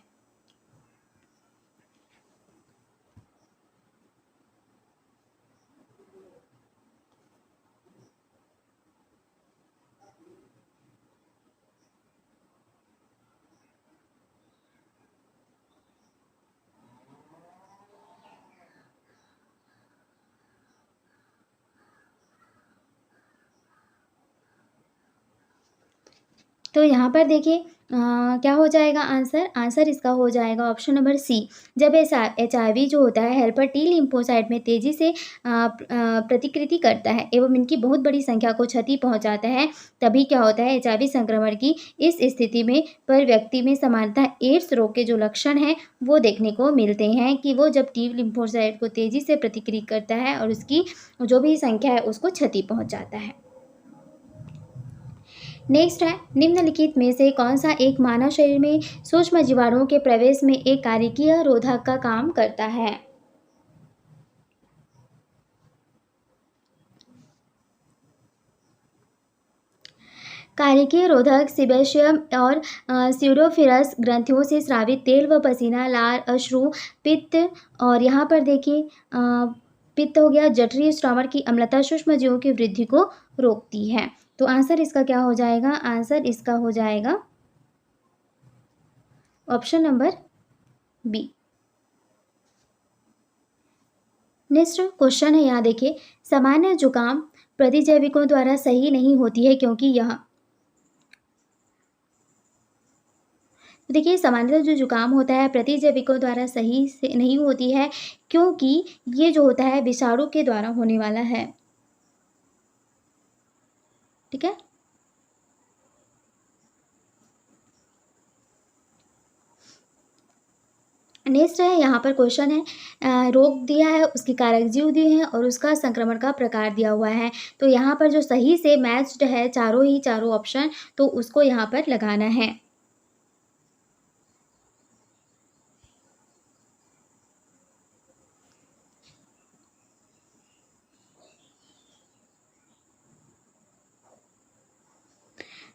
[SPEAKER 1] तो यहाँ पर देखिए क्या हो जाएगा आंसर, आंसर इसका हो जाएगा ऑप्शन नंबर सी। जब HIV जो होता है हेल्पर टी लिम्फोसाइट में तेजी से प्रतिकृति करता है एवं इनकी बहुत बड़ी संख्या को क्षति पहुंचाता है तभी क्या होता है, HIV संक्रमण की इस स्थिति में पर व्यक्ति में सामान्यतः एड्स रोग के जो लक्षण हैं वो देखने को मिलते हैं कि वो जब टी लिम्फोसाइट को तेजी से प्रतिकृति करता है और उसकी जो भी संख्या है उसको क्षति पहुँचाता है। नेक्स्ट है निम्नलिखित में से कौन सा एक मानव शरीर में सूक्ष्म जीवाणुओं के प्रवेश में एक कार्यकीय रोधक का काम करता है। कार्यकीय रोधक सीबेशियम और स्यूडोफिरस ग्रंथियों से स्रावित तेल व पसीना, लार, अश्रु, पित्त, और यहाँ पर देखिए पित्त हो गया, जठरीय स्टोमर की अम्लता सूक्ष्म जीवों की वृद्धि को रोकती है। तो आंसर इसका क्या हो जाएगा? आंसर इसका हो जाएगा option number B. Next question है, यहाँ देखिए, सामान्य जुकाम प्रतिजैविकों द्वारा सही नहीं होती है क्योंकि यह, देखिए सामान्यतः जो जुकाम होता है प्रतिजैविकों द्वारा सही से नहीं होती है क्योंकि ये जो होता है विषाणु के द्वारा होने वाला है। ठीक है, नेक्स्ट है, यहाँ पर क्वेश्चन है, रोग दिया है, उसके कारक जीव दिए हैं और उसका संक्रमण का प्रकार दिया हुआ है। तो यहाँ पर जो सही से मैच्ड है चारों ऑप्शन, तो उसको यहाँ पर लगाना है।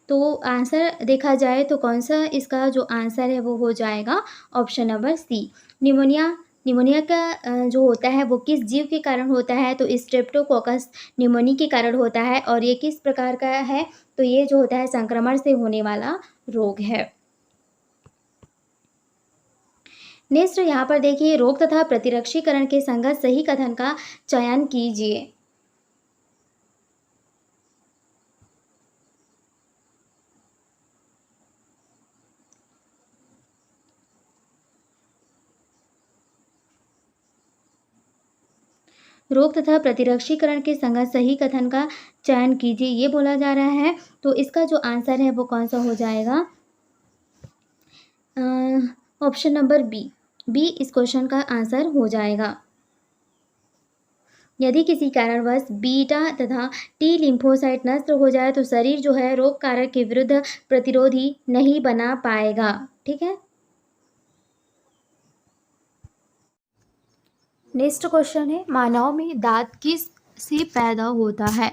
[SPEAKER 1] तो आंसर देखा जाए तो कौन सा इसका जो आंसर है वो हो जाएगा option number C, pneumonia. Pneumonia का जो होता है वो किस जीव के कारण होता है? तो स्ट्रेप्टोकोकस निमोनी के कारण होता है। और ये किस प्रकार का है? तो ये जो होता है संक्रमण से होने वाला रोग है। नेक्स्ट यहाँ पर देखिए, रोग तथा प्रतिरक्षीकरण के संगत सही कथन का चयन कीजिए। रोग तथा प्रतिरक्षीकरण के संगत सही कथन का चयन कीजिए, ये बोला जा रहा है। तो इसका जो आंसर है वो कौन सा हो जाएगा? Option number B. बी इस क्वेश्चन का आंसर हो जाएगा। यदि किसी कारणवश बीटा तथा टी लिम्फोसाइट नष्ट हो जाए तो शरीर जो है रोग कारक के विरुद्ध प्रतिरोधी नहीं बना पाएगा। ठीक है, नेक्स्ट क्वेश्चन है, मानव में दांत किस से पैदा होता है?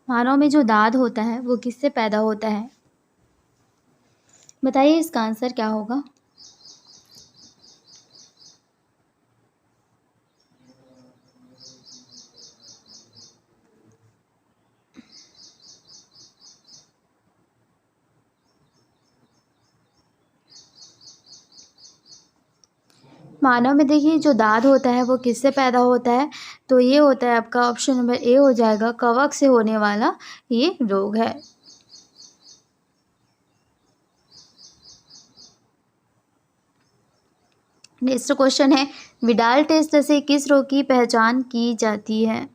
[SPEAKER 1] मानव में जो दांत होता है वो किससे पैदा होता है? बताइए इसका आंसर क्या होगा? मानव में देखिए जो दांत होता है वो किससे पैदा होता है? तो ये होता है आपका ऑप्शन नंबर ए हो जाएगा, कवक से होने वाला ये रोग है। नेक्स्ट क्वेश्चन है, विडाल टेस्ट से किस रोग की पहचान की जाती है?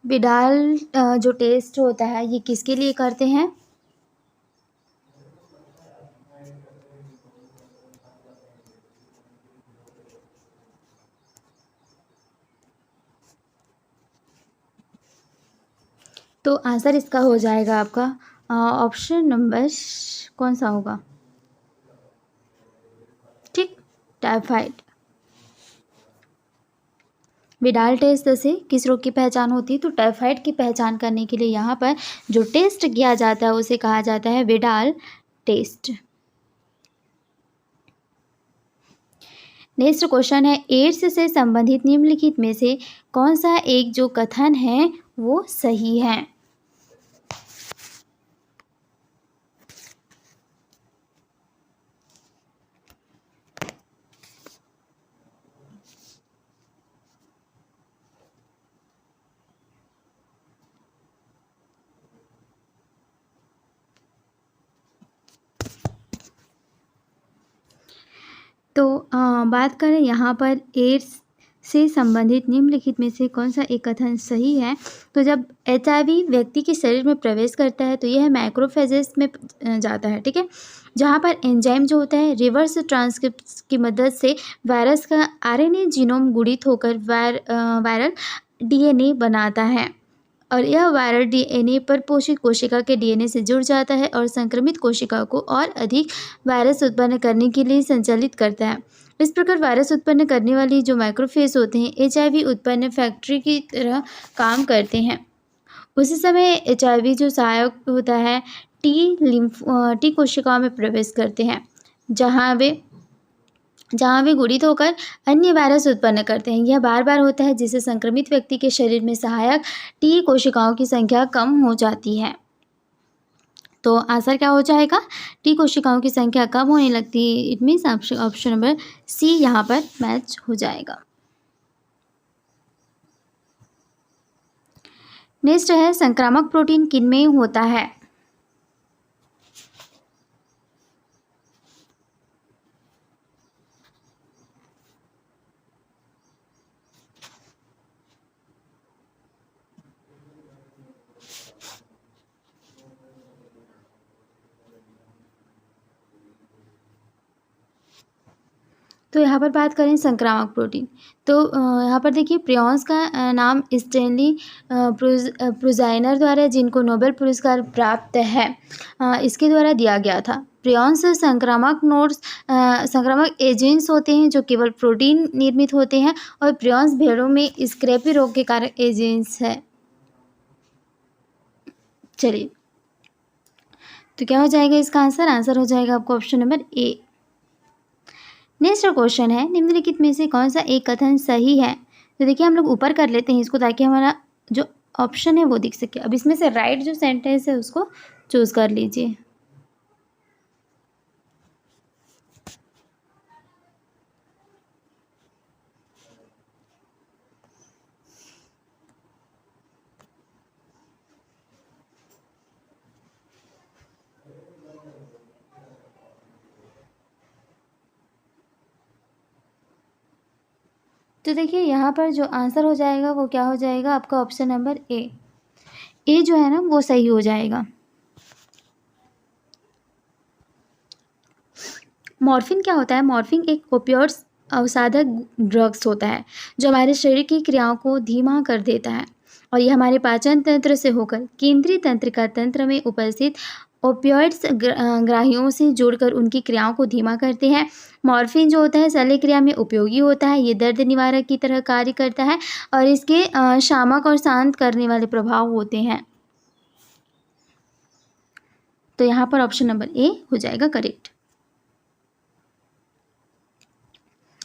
[SPEAKER 1] विडाल जो टेस्ट होता है ये किसके लिए करते हैं? तो आंसर इसका हो जाएगा आपका ऑप्शन नंबर कौन सा होगा? ठीक, टाइफाइड। विडाल टेस्ट से किस रोग की पहचान होती है? तो टाइफाइड की पहचान करने के लिए यहाँ पर जो टेस्ट किया जाता है उसे कहा जाता है विडाल टेस्ट। नेक्स्ट क्वेश्चन है, एड्स से संबंधित निम्नलिखित में से कौन सा एक जो कथन है वो सही है? तो बात करें यहाँ पर एड्स से संबंधित निम्नलिखित में से कौन सा एक कथन सही है? तो जब HIV व्यक्ति के शरीर में प्रवेश करता है तो यह मैक्रोफेजेस में जाता है। ठीक है, जहाँ पर एंजाइम जो होता है रिवर्स ट्रांसक्रिप्शन की मदद से वायरस का RNA जीनोम गुणित होकर वायरल DNA बनाता है। और यह वायरस डीएनए पर पोषित कोशिका के डीएनए से जुड़ जाता है और संक्रमित कोशिका को और अधिक वायरस उत्पन्न करने के लिए संचालित करता है। इस प्रकार वायरस उत्पन्न करने वाली जो माइक्रोफेज होते हैं एचआईवी उत्पन्न फैक्ट्री की तरह काम करते हैं। उसी समय एचआईवी जो सहायक होता है टी कोशिकाओं में प्रवेश करते हैं, जहाँ वे गुड़ित होकर अन्य वायरस उत्पन्न करते हैं। यह बार बार होता है, जिससे संक्रमित व्यक्ति के शरीर में सहायक टी कोशिकाओं की संख्या कम हो जाती है। तो आंसर क्या हो जाएगा? टी कोशिकाओं की संख्या कम होने लगती है। It means option number C यहाँ पर मैच हो जाएगा। नेक्स्ट है संक्रामक प्रोटीन किनमें होता है? तो यहाँ पर बात करें संक्रामक प्रोटीन, तो यहाँ पर देखिए प्रियॉन्स का नाम स्टैनली प्रुजाइनर द्वारा, जिनको नोबेल पुरस्कार प्राप्त है, इसके द्वारा दिया गया था। प्रियॉन्स संक्रामक एजेंट्स होते हैं जो केवल प्रोटीन निर्मित होते हैं, और प्रियॉन्स भेड़ों में स्क्रैपी रोग के कारण एजेंट्स है। चलिए, तो क्या हो जाएगा इसका आंसर? आंसर हो जाएगा आपको option number A. Next question है, निम्नलिखित में से कौन सा एक कथन सही है? तो देखिए हम लोग ऊपर कर लेते हैं इसको, ताकि हमारा जो ऑप्शन है वो दिख सके। अब इसमें से राइट जो सेंटेंस है उसको चूज कर लीजिए। तो देखिए यहाँ पर जो आंसर हो जाएगा वो क्या हो जाएगा आपका? Option number A. ए जो है ना वो सही हो जाएगा। मॉर्फिन क्या होता है? मॉर्फिन एक ओपियोइड्स अवसाधक ड्रग्स होता है जो हमारे शरीर की क्रियाओं को धीमा कर देता है, और यह हमारे पाचन तंत्र से होकर केंद्रीय तंत्रिका तंत्र में उपस्थित ओपियोइड्स ग्राहियों से जोड़कर उनकी क्रियाओं को धीमा करते हैं। मॉर्फिन जो होता है शल्य क्रिया में उपयोगी होता है। ये दर्द निवारक की तरह कार्य करता है और इसके शामक और शांत करने वाले प्रभाव होते हैं। तो यहाँ पर ऑप्शन नंबर ए हो जाएगा करेक्ट।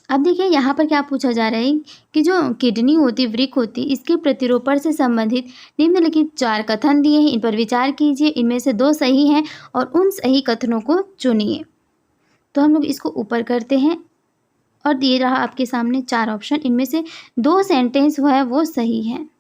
[SPEAKER 1] अब देखिए यहाँ पर क्या पूछा जा रहा है कि जो किडनी होती, वृक्क होती, इसके प्रतिरोपण से संबंधित निम्नलिखित 4 कथन दिए हैं। इन पर विचार कीजिए। इनमें से 2 सही हैं और उन सही कथनों को चुनिए। तो हम लोग इसको ऊपर करते हैं और दिए रहा आपके सामने 4 ऑप्शन। इनमें से 2 सेंटेंस वो है वो सही है।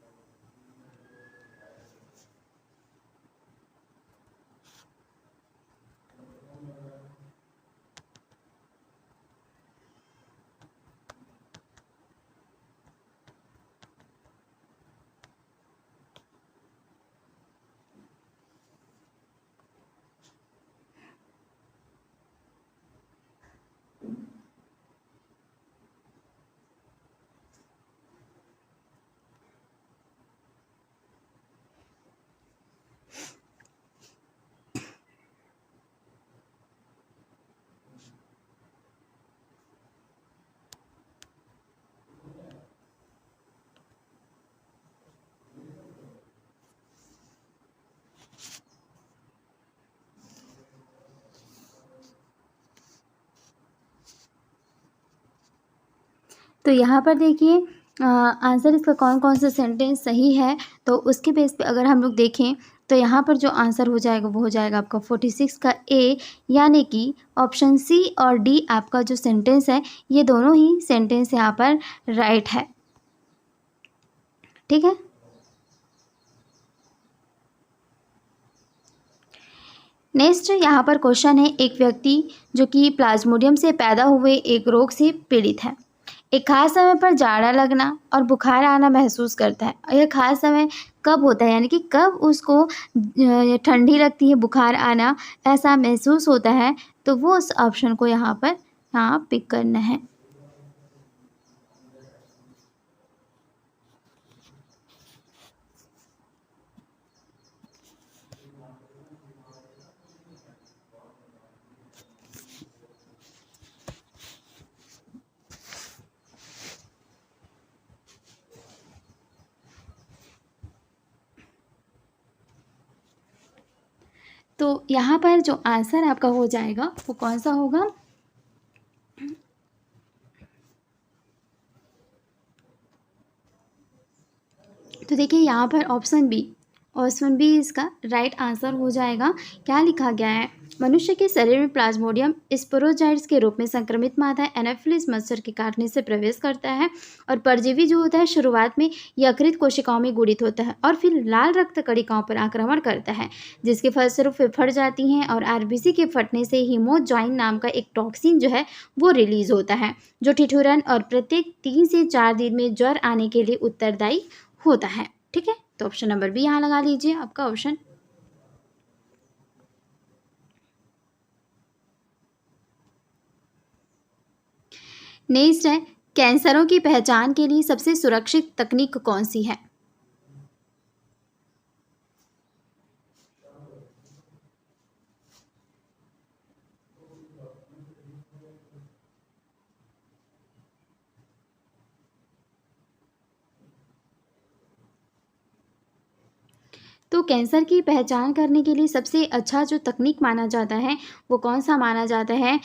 [SPEAKER 1] तो यहाँ पर देखिए आंसर इसका कौन कौन सा सेंटेंस सही है, तो उसके बेस पे अगर हम लोग देखें तो यहाँ पर जो आंसर हो जाएगा वो हो जाएगा आपका 46 का ए, यानी कि ऑप्शन सी और डी आपका जो सेंटेंस है ये दोनों ही सेंटेंस यहाँ पर राइट है। ठीक है। नेक्स्ट यहाँ पर क्वेश्चन है, एक व्यक्ति जो कि प्लाज्मोडियम से पैदा हुए एक रोग से पीड़ित है, एक खास समय पर जाड़ा लगना और बुखार आना महसूस करता है। यह खास समय कब होता है, यानी कि कब उसको ठंडी लगती है, बुखार आना ऐसा महसूस होता है, तो वो उस ऑप्शन को यहाँ पर पिक करना है। तो यहाँ पर जो आंसर आपका हो जाएगा वो कौन सा होगा? तो देखिए यहाँ पर ऑप्शन बी इसका राइट आंसर हो जाएगा। क्या लिखा गया है? मनुष्य के शरीर में प्लाज्मोडियम स्पोरोजाइट्स के रूप में संक्रमित मादा एनाफिलिस मच्छर के काटने से प्रवेश करता है और परजीवी जो होता है शुरुआत में यकृत कोशिकाओं में गुणित होता है और फिर लाल रक्त कणिकाओं पर आक्रमण करता है, जिसके फलस्वरूप वे फट जाती हैं और आरबीसी के फटने से हीमोजॉइन नाम का एक टॉक्सिन जो है वो रिलीज होता है, जो ठिठुरन और प्रत्येक 3 से 4 दिन में ज्वर आने के लिए उत्तरदायी होता है। ठीक है, तो ऑप्शन नंबर बी यहाँ लगा लीजिए आपका ऑप्शन। नेक्स्ट है, कैंसरों की पहचान के लिए सबसे सुरक्षित तकनीक कौन सी है? तो कैंसर की पहचान करने के लिए सबसे अच्छा जो तकनीक माना जाता है वो कौन सा माना जाता है?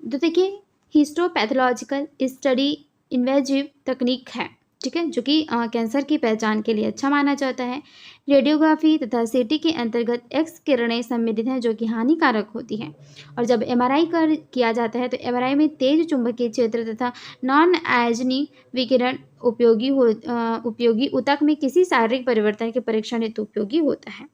[SPEAKER 1] तो देखिए, हिस्टोपैथोलॉजिकल स्टडी इन्वेजिव तकनीक है, ठीक है, जो कि कैंसर की पहचान के लिए अच्छा माना जाता है। रेडियोग्राफी तथा सीटी के अंतर्गत एक्स किरणें सम्मिलित हैं जो कि हानिकारक होती हैं, और जब एमआरआई किया जाता है तो एमआरआई में तेज चुंबकीय क्षेत्र तथा नॉन आयजनी विकिरण उपयोगी ऊतक में किसी शारीरिक परिवर्तन के परीक्षण हेतु उपयोगी होता है।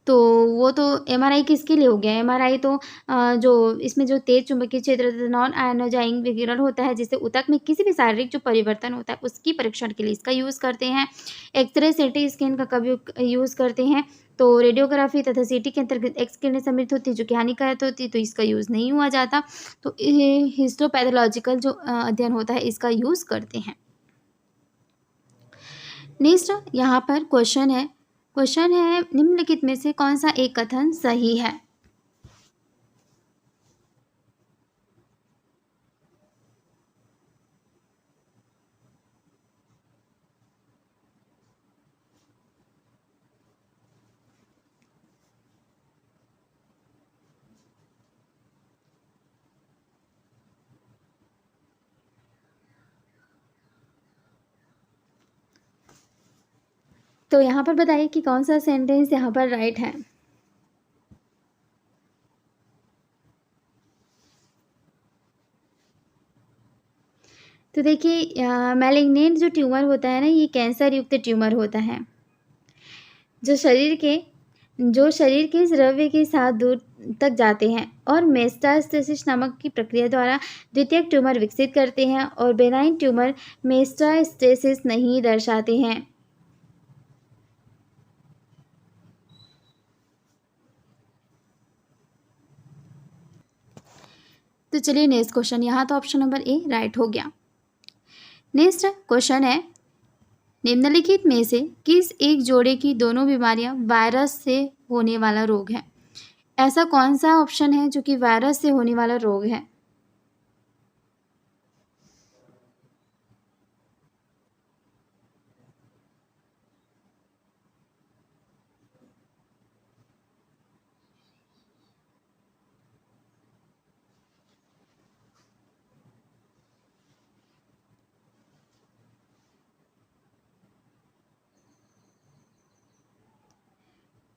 [SPEAKER 1] तो वो तो एमआरआई किसके लिए हो गया? एमआरआई तो जो इसमें जो तेज चुंबकीय क्षेत्र नॉन आयनोजाइंग विकिरण होता है, जिससे ऊतक में किसी भी शारीरिक जो परिवर्तन होता है उसकी परीक्षण के लिए इसका यूज़ करते हैं। एक्सरे सीटी स्कैन का कभी यूज़ करते हैं। तो रेडियोग्राफी तथा सीटी के अंतर्गत एक्स किरणें सम्मिलित होती है जो कि हानिकारक होती है, तो इसका यूज़ नहीं हुआ जाता। तो हिस्टोपैथोलॉजिकल जो अध्ययन होता है इसका यूज़ करते हैं। नेक्स्ट यहाँ पर क्वेश्चन है निम्नलिखित में से कौन सा एक कथन सही है? तो यहाँ पर बताइए कि कौन सा सेंटेंस यहाँ पर राइट है? तो देखिए, मैलिग्नेंट जो ट्यूमर होता है ना, ये कैंसर युक्त ट्यूमर होता है जो शरीर के द्रव्य के साथ दूर तक जाते हैं और मेटास्टेसिस नामक की प्रक्रिया द्वारा द्वितीयक ट्यूमर विकसित करते हैं, और बेनाइन ट्यूमर मेटास्टेसिस नहीं दर्शाते हैं। तो चलिए नेक्स्ट क्वेश्चन, यहाँ तो ऑप्शन नंबर ए राइट हो गया। नेक्स्ट क्वेश्चन है, निम्नलिखित में से किस एक जोड़े की दोनों बीमारियां वायरस से होने वाला रोग है? ऐसा कौन सा ऑप्शन है जो कि वायरस से होने वाला रोग है?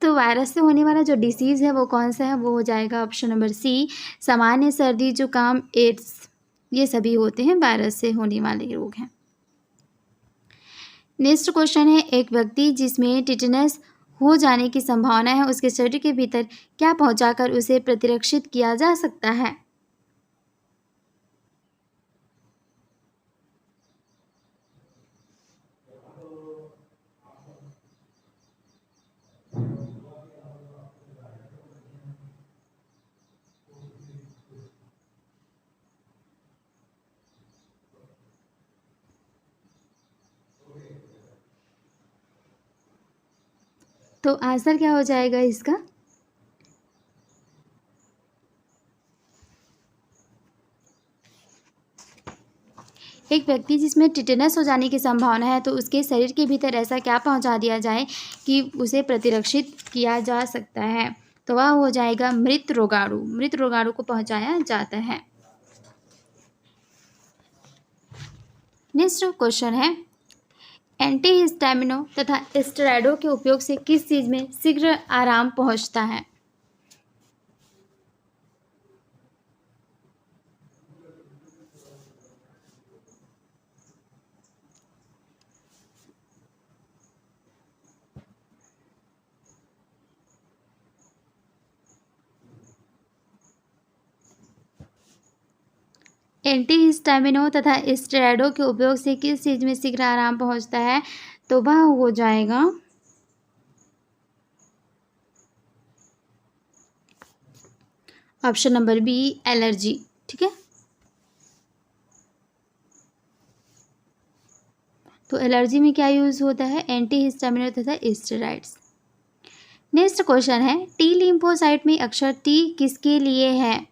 [SPEAKER 1] तो वायरस से होने वाला जो डिसीज़ है वो कौन सा है? वो हो जाएगा ऑप्शन नंबर सी, सामान्य सर्दी जुकाम एड्स, ये सभी होते हैं वायरस से होने वाले रोग हैं। नेक्स्ट क्वेश्चन है, एक व्यक्ति जिसमें टिटेनस हो जाने की संभावना है उसके शरीर के भीतर क्या पहुंचाकर उसे प्रतिरक्षित किया जा सकता है? तो आंसर क्या हो जाएगा इसका? एक व्यक्ति जिसमें टिटेनस हो जाने की संभावना है तो उसके शरीर के भीतर ऐसा क्या पहुंचा दिया जाए कि उसे प्रतिरक्षित किया जा सकता है, तो वह हो जाएगा मृत रोगाणु। मृत रोगाणु को पहुंचाया जाता है। नेक्स्ट क्वेश्चन है, एंटीहिस्टामिनो तथा स्टेरॉइडों के उपयोग से किस चीज़ में शीघ्र आराम पहुंचता है? एंटीहिस्टामिनो तथा स्टेरॉइडों के उपयोग से किस चीज़ में शीघ्र आराम पहुंचता है, तो वह हो जाएगा ऑप्शन नंबर बी, एलर्जी। ठीक है, तो एलर्जी में क्या यूज होता है? एंटीहिस्टामिनो तथा स्टेरॉइड्स। नेक्स्ट क्वेश्चन है, टी लिम्फोसाइट में अक्षर टी किसके लिए है?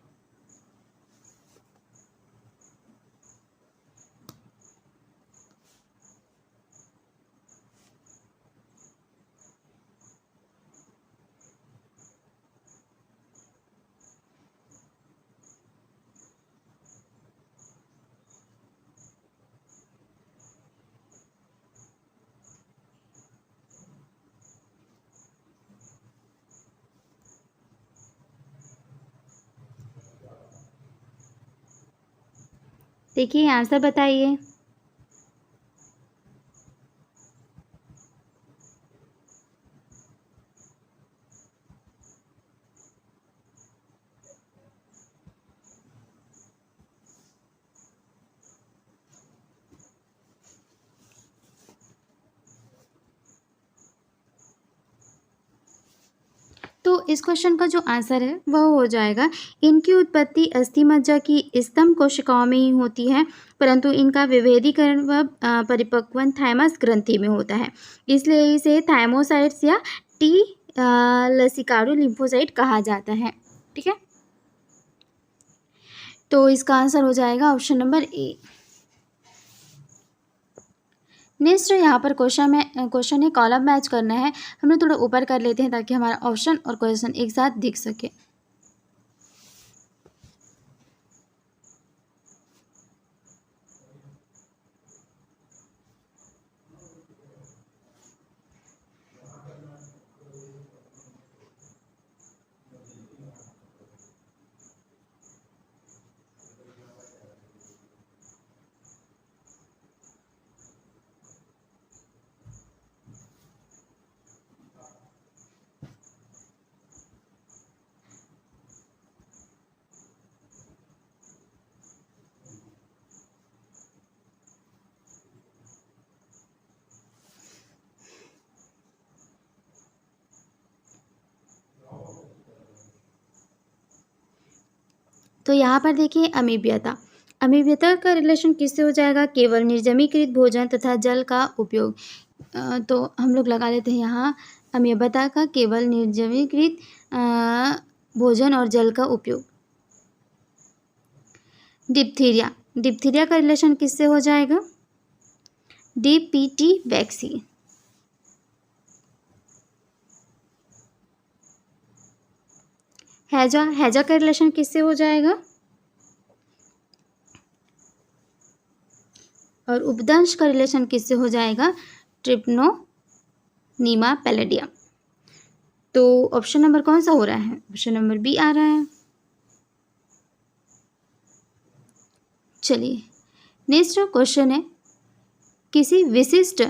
[SPEAKER 1] देखिए आंसर बताइए। तो इस क्वेश्चन का जो आंसर है वह हो जाएगा, इनकी उत्पत्ति अस्थि मज्जा की स्तंभ कोशिकाओं में ही होती है, परंतु इनका विभेदीकरण व परिपक्वन थाइमस ग्रंथि में होता है, इसलिए इसे थाइमोसाइट्स या टी लसिकारू लिम्फोसाइट कहा जाता है। ठीक है, तो इसका आंसर हो जाएगा ऑप्शन नंबर ए। नेक्स्ट यहाँ पर क्वेश्चन है कॉलम मैच करना है। हम लोग थोड़ा ऊपर कर लेते हैं ताकि हमारा ऑप्शन और क्वेश्चन एक साथ दिख सके। तो यहाँ पर देखिए अमीबियता। अमीबियता का रिलेशन किससे हो जाएगा? केवल निर्जमीकृत भोजन तथा जल का उपयोग। तो हम लोग लगा लेते हैं यहाँ अमीबियता का केवल निर्जमीकृत भोजन और जल का उपयोग। डिप्थीरिया। डिप्थीरिया का रिलेशन किससे हो जाएगा? DPT vaccine. हैजा। हैजा का रिलेशन किससे हो जाएगा? और उपदंश का रिलेशन किससे हो जाएगा? ट्रिप्नोनीमा पैलेडियम। तो ऑप्शन नंबर कौन सा हो रहा है? ऑप्शन नंबर बी आ रहा है। चलिए नेक्स्ट क्वेश्चन है, किसी विशिष्ट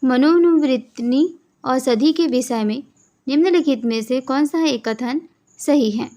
[SPEAKER 1] मनोनुवृत्ति औषधि के विषय में निम्नलिखित में से कौन सा एक कथन सही है?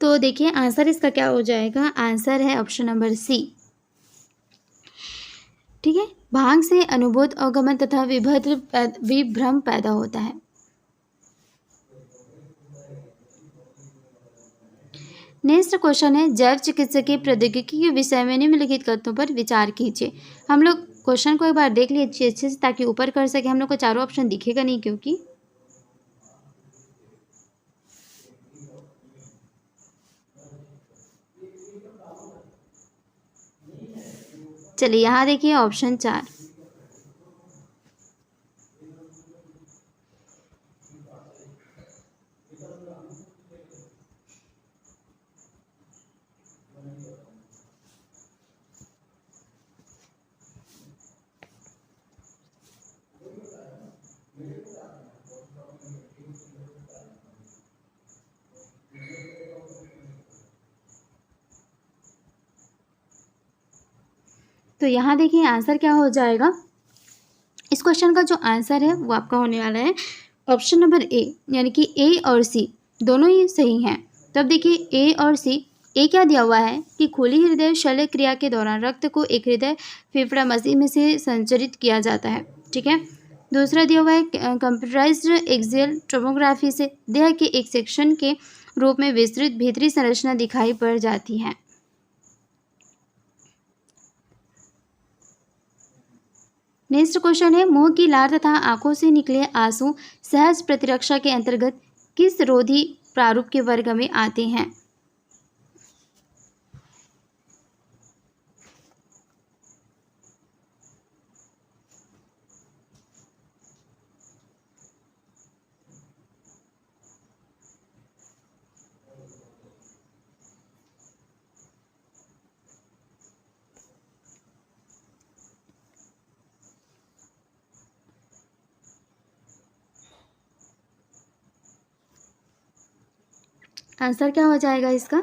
[SPEAKER 1] तो देखिए आंसर इसका क्या हो जाएगा, आंसर है ऑप्शन नंबर सी। ठीक है, भांग से अनुबोध, अवगमन तथा विभ्रम पैदा होता है। नेक्स्ट क्वेश्चन है, जैव चिकित्सकीय प्रौद्योगिकी के विषय में निम्नलिखित कथनों पर विचार कीजिए। हम लोग क्वेश्चन को एक बार देख लीजिए अच्छे से, ताकि ऊपर कर सके। हम लोग को चारों ऑप्शन दिखेगा नहीं क्योंकि। चलिए यहाँ देखिए ऑप्शन 4। तो यहाँ देखिए आंसर क्या हो जाएगा। इस क्वेश्चन का जो आंसर है वो आपका होने वाला है ऑप्शन नंबर ए, यानी कि ए और सी दोनों ही सही हैं। तब देखिए ए और सी, ए क्या दिया हुआ है कि खुली हृदय शल्य क्रिया के दौरान रक्त को एक हृदय फेफड़ा मशीन में से संचरित किया जाता है। ठीक है, दूसरा दिया हुआ है कंप्यूटराइज्ड एक्सियल टोमोग्राफी से देह के एक सेक्शन के रूप में विस्तृत भीतरी संरचना दिखाई पड़ जाती है। नेक्स्ट क्वेश्चन है, मुंह की लार तथा आंखों से निकले आंसू सहज प्रतिरक्षा के अंतर्गत किस रोधी प्रारूप के वर्ग में आते हैं। आंसर क्या हो जाएगा इसका।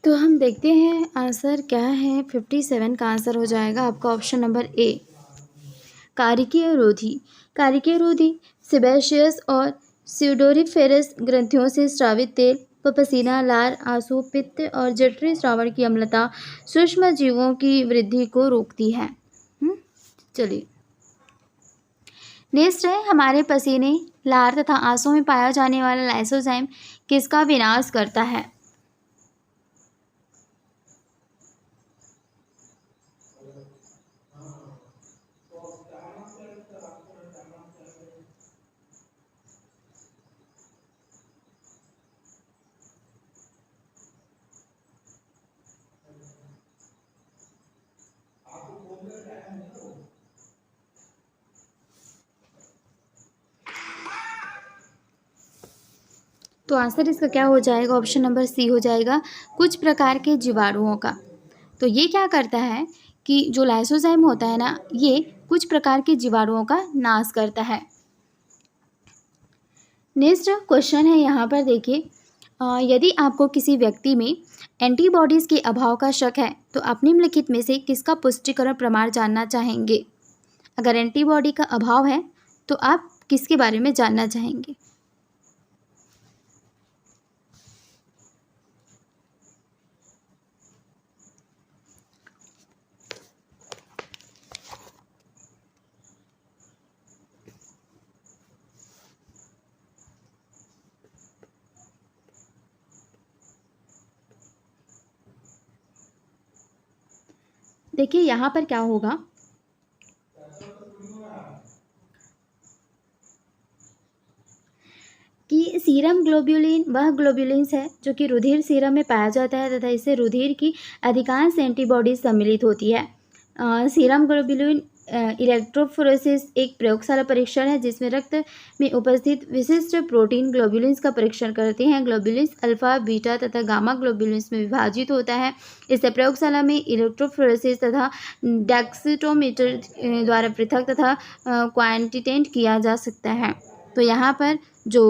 [SPEAKER 1] तो हम देखते हैं आंसर क्या है। 57 का आंसर हो जाएगा आपका ऑप्शन नंबर ए, कारिकीय रोधी। कारिकीय रोधी सेबेशियस और स्यूडोरिफेरस ग्रंथियों से स्रावित तेल व पसीना, लार, आंसू, पित्त और जठरी श्रावण की अम्लता सूक्ष्म जीवों की वृद्धि को रोकती है। चलिए नेक्स्ट है, हमारे पसीने, लार तथा आंसू में पाया जाने वाला लाइसोजाइम किसका विनाश करता है। तो आंसर इसका क्या हो जाएगा, ऑप्शन नंबर सी हो जाएगा, कुछ प्रकार के जीवाणुओं का। तो ये क्या करता है कि जो लाइसोजाइम होता है ना, ये कुछ प्रकार के जीवाणुओं का नाश करता है। नेक्स्ट क्वेश्चन है यहाँ पर देखिए, यदि आपको किसी व्यक्ति में एंटीबॉडीज़ के अभाव का शक है तो आप निम्नलिखित में से किसका पुष्टिकरण प्रमाण जानना चाहेंगे। अगर एंटीबॉडी का अभाव है तो आप किसके बारे में जानना चाहेंगे। देखिए यहाँ पर क्या होगा कि सीरम ग्लोब्यूलिन वह ग्लोब्यूलिन्स है जो कि रुधिर सीरम में पाया जाता है तथा इससे रुधिर की अधिकांश एंटीबॉडीज सम्मिलित होती है। सीरम ग्लोब्यूलिन इलेक्ट्रोफोरेसिस एक प्रयोगशाला परीक्षण है जिसमें रक्त में उपस्थित विशिष्ट प्रोटीन ग्लोब्युलिन्स का परीक्षण करते हैं। ग्लोब्युलिन्स अल्फा, बीटा तथा गामा ग्लोब्युलिन्स में विभाजित होता है। इसे प्रयोगशाला में इलेक्ट्रोफोरेसिस तथा डेक्सिटोमीटर द्वारा पृथक तथा क्वांटिटेट किया जा सकता है। तो यहाँ पर जो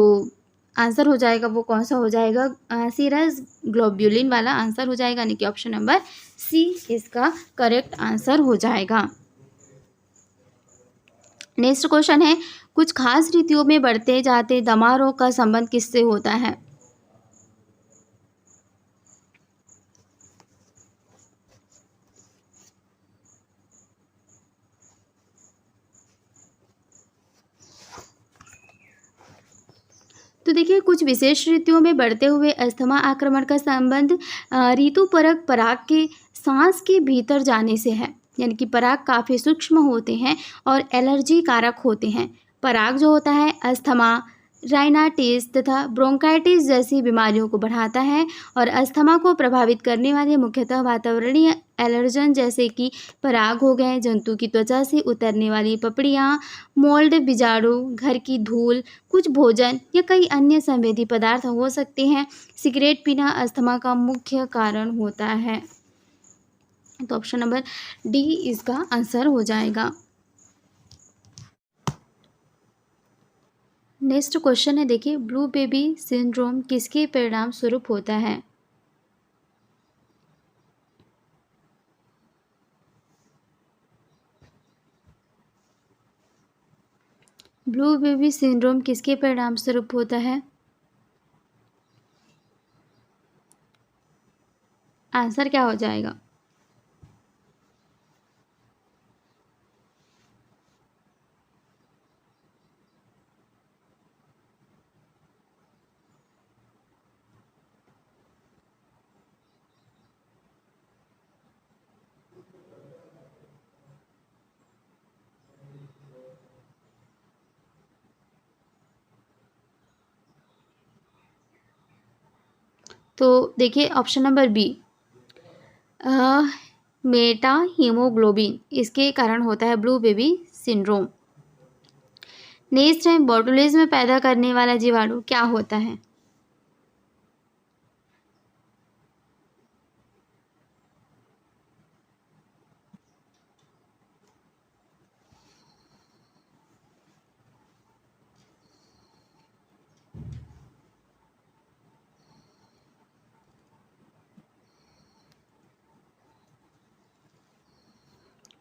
[SPEAKER 1] आंसर हो जाएगा वो कौन सा हो जाएगा? सीरस ग्लोब्युलिन वाला आंसर हो जाएगा, यानी कि ऑप्शन नंबर सी इसका करेक्ट आंसर हो जाएगा। नेक्स्ट क्वेश्चन है, कुछ खास ऋतुओं में बढ़ते जाते दमा रोग का संबंध किससे होता है? तो देखिए, कुछ विशेष ऋतुओं में बढ़ते हुए अस्थमा आक्रमण का संबंध ऋतुपरक पराग के सांस के भीतर जाने से है, यानी कि पराग काफ़ी सूक्ष्म होते हैं और एलर्जी कारक होते हैं। पराग जो होता है अस्थमा, राइनाइटिस तथा ब्रोंकाइटिस जैसी बीमारियों को बढ़ाता है और अस्थमा को प्रभावित करने वाले मुख्यतः वातावरणीय एलर्जन जैसे कि पराग हो गए, जंतु की त्वचा से उतरने वाली पपड़ियाँ, मोल्ड, बीजाणु, घर की धूल, कुछ भोजन या कई अन्य संवेदी पदार्थ हो सकते हैं। सिगरेट पीना अस्थमा का मुख्य कारण होता है। तो ऑप्शन नंबर डी इसका आंसर हो जाएगा। नेक्स्ट क्वेश्चन है, देखिए, ब्लू बेबी सिंड्रोम किसके परिणाम स्वरूप होता है? ब्लू बेबी सिंड्रोम किसके परिणाम स्वरूप होता है? आंसर क्या हो जाएगा? तो देखिए, option number B methaemoglobin इसके कारण होता है ब्लू बेबी सिंड्रोम। नेक्स्ट है, बोटुलिज्म पैदा करने वाला जीवाणु क्या होता है?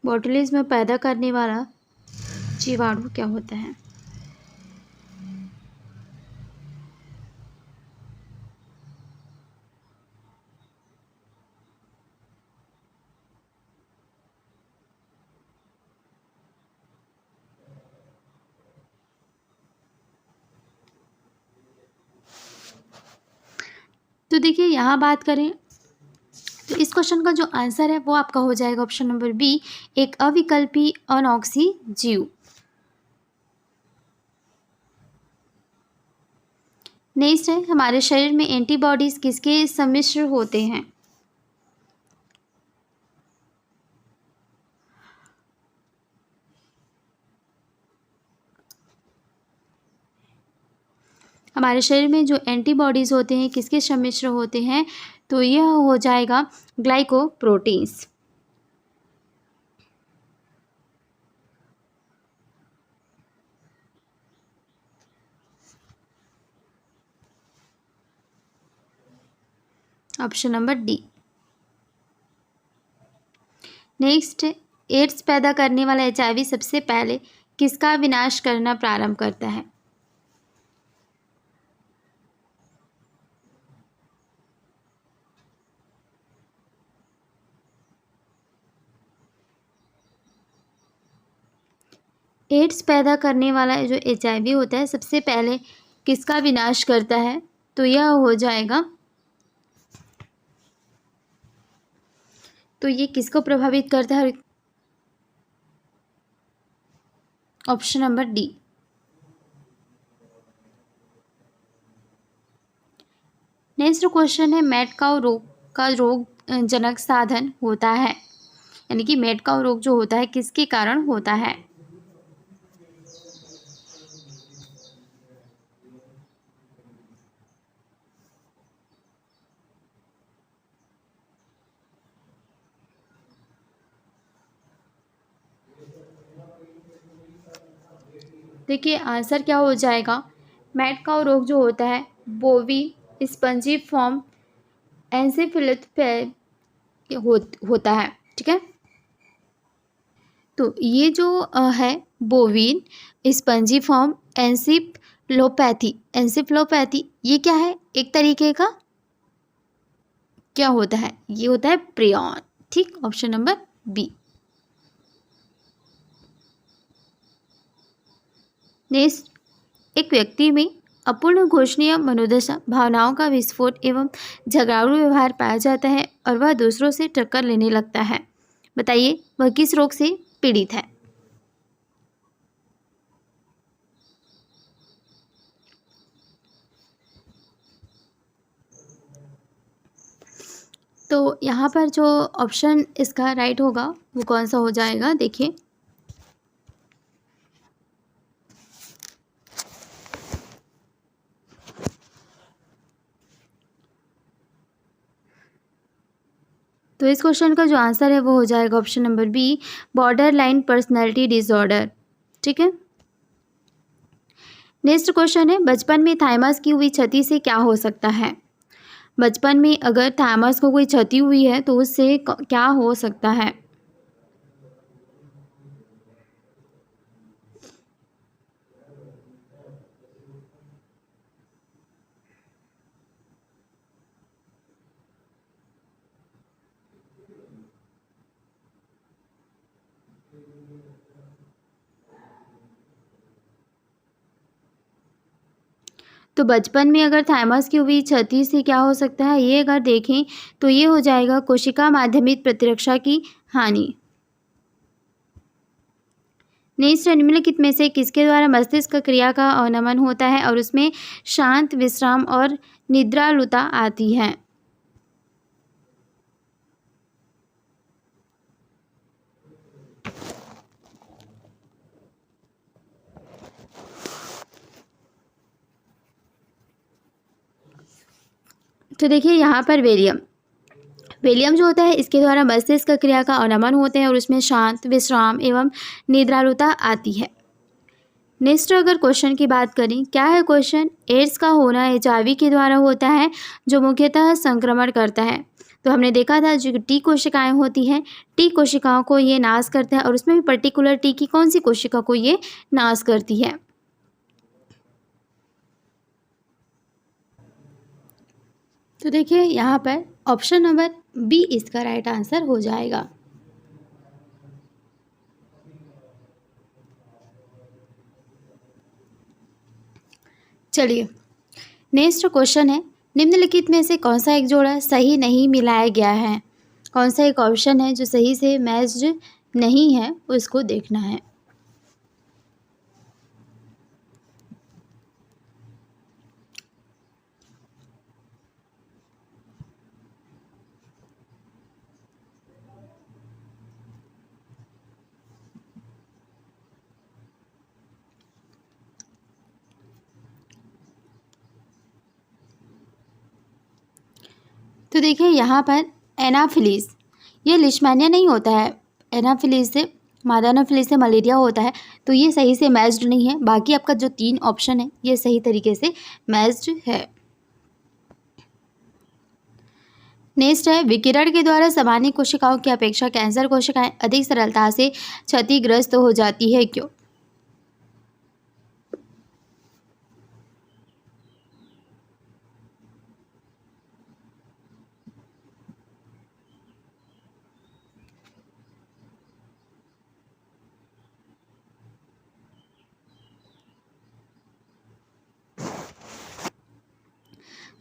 [SPEAKER 1] बोटुलिज्म पैदा करने वाला जीवाणु क्या होता है? तो देखिए, यहाँ बात करें तो इस क्वेश्चन का जो आंसर है वो आपका हो जाएगा ऑप्शन नंबर बी, एक अविकल्पी अनॉक्सी जीव। नेक्स्ट है, हमारे शरीर में एंटीबॉडीज किसके सम्मिश्र होते हैं? हमारे शरीर में जो एंटीबॉडीज़ होते हैं किसके सम्मिश्र होते हैं? तो यह हो जाएगा glycoproteins. Option number D. Next, AIDS पैदा करने वाला HIV सबसे पहले किसका विनाश करना प्रारंभ करता है? एड्स पैदा करने वाला जो HIV होता है सबसे पहले किसका विनाश करता है? तो यह हो जाएगा, तो ये किसको प्रभावित करता है? Option number D. Next question है, मैट काउ रोग का रोग जनक साधन होता है, यानी कि मैड काउ रोग जो होता है किसके कारण होता है? देखिए आंसर क्या हो जाएगा, मैड काउ रोग जो होता है बोवी स्पंजिफॉर्म एन्सेफेलोपैथी होता है। ठीक है, तो ये जो है बोविन स्पंजिफॉर्म एन्सेफेलोपैथी ये क्या है, एक तरीके का क्या होता है, ये होता है प्रियॉन। ठीक, ऑप्शन नंबर बी। नेक्स्ट, एक व्यक्ति में अपूर्ण घोषणीय मनोदशा, भावनाओं का विस्फोट एवं झगड़ालू व्यवहार पाया जाता है और वह दूसरों से टक्कर लेने लगता है। बताइए वह किस रोग से पीड़ित है? तो यहाँ पर जो ऑप्शन इसका राइट होगा वो कौन सा हो जाएगा, देखिए तो इस क्वेश्चन का जो आंसर है वो हो जाएगा option number B, borderline personality disorder. ठीक है, नेक्स्ट क्वेश्चन है, बचपन में थाइमस की हुई क्षति से क्या हो सकता है? बचपन में अगर थाइमस को कोई क्षति हुई है तो उससे क्या हो सकता है? तो बचपन में अगर थाइमस की हुई क्षति से क्या हो सकता है, ये अगर देखें तो ये हो जाएगा कोशिका माध्यमिक प्रतिरक्षा की हानि। नेक्स्ट, निम्नलिखित में से किसके द्वारा मस्तिष्क क्रिया का अवनमन होता है और उसमें शांत, विश्राम और निद्रालुता आती है? तो देखिए यहाँ पर वेलियम जो होता है इसके द्वारा मस्तिष्क क्रिया का अवनमन होते हैं और उसमें शांत, विश्राम एवं निद्रालुता आती है। नेक्स्ट अगर क्वेश्चन की बात करें, क्या है क्वेश्चन, एड्स का होना HIV के द्वारा होता है जो मुख्यतः संक्रमण करता है। तो हमने देखा था जो टी कोशिकाएं होती हैं, टी कोशिकाओं को ये नाश करता है और उसमें भी पर्टिकुलर टी की कौन सी कोशिका को ये नाश करती है? तो देखिए यहाँ पर ऑप्शन नंबर बी इसका राइट आंसर हो जाएगा। चलिए नेक्स्ट क्वेश्चन है, निम्नलिखित में से कौन सा एक जोड़ा सही नहीं मिलाया गया है? कौन सा एक ऑप्शन है जो सही से मैच्ड नहीं है, उसको देखना है। तो देखिए यहाँ पर एनाफिलीज, ये लिशमैनिया नहीं होता है, एनाफिलीज से मादा एनाफिलीज से मलेरिया होता है, तो ये सही से मैच्ड नहीं है। बाकी आपका जो 3 ऑप्शन है ये सही तरीके से मैच्ड है। नेक्स्ट है, विकिरण के द्वारा सामान्य कोशिकाओं की अपेक्षा कैंसर कोशिकाएं अधिक सरलता से क्षतिग्रस्त हो जाती है, क्यों?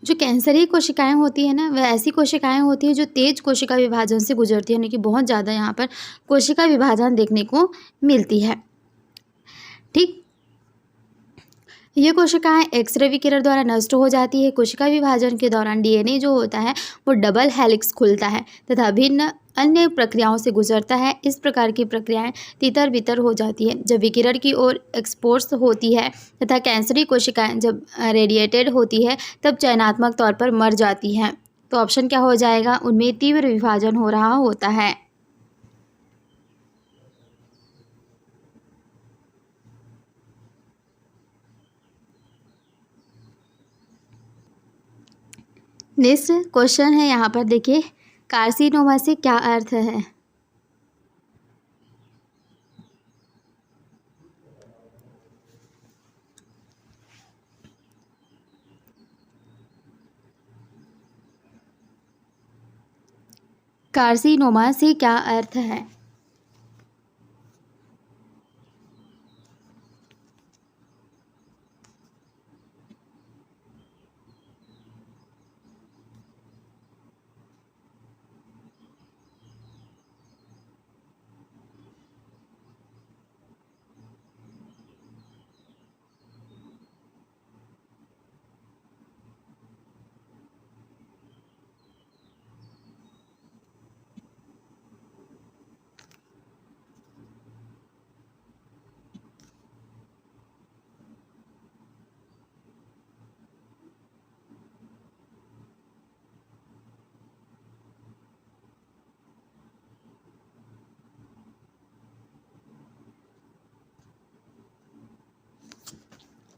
[SPEAKER 1] जो कैंसरी कोशिकाएं होती है ना, वह ऐसी कोशिकाएं होती है जो तेज कोशिका विभाजन से गुजरती है, यानी कि बहुत ज़्यादा यहाँ पर कोशिका विभाजन देखने को मिलती है। ठीक, ये कोशिकाएं एक्सरे विकिरण द्वारा नष्ट हो जाती है। कोशिका विभाजन के दौरान डीएनए जो होता है वो डबल हेलिक्स खुलता है तथा भिन्न अन्य प्रक्रियाओं से गुजरता है। इस प्रकार की प्रक्रियाएं तितर बितर हो जाती है जब विकिरण की ओर एक्सपोज होती है तथा कैंसरी कोशिकाएं जब रेडिएटेड होती है तब चयनात्मक तौर पर मर जाती हैं। तो ऑप्शन क्या हो जाएगा, उनमें तीव्र विभाजन हो रहा होता है। नेक्स्ट क्वेश्चन है यहाँ पर देखिए, कार्सिनोमा से क्या अर्थ है। कार्सिनोमा से क्या अर्थ है।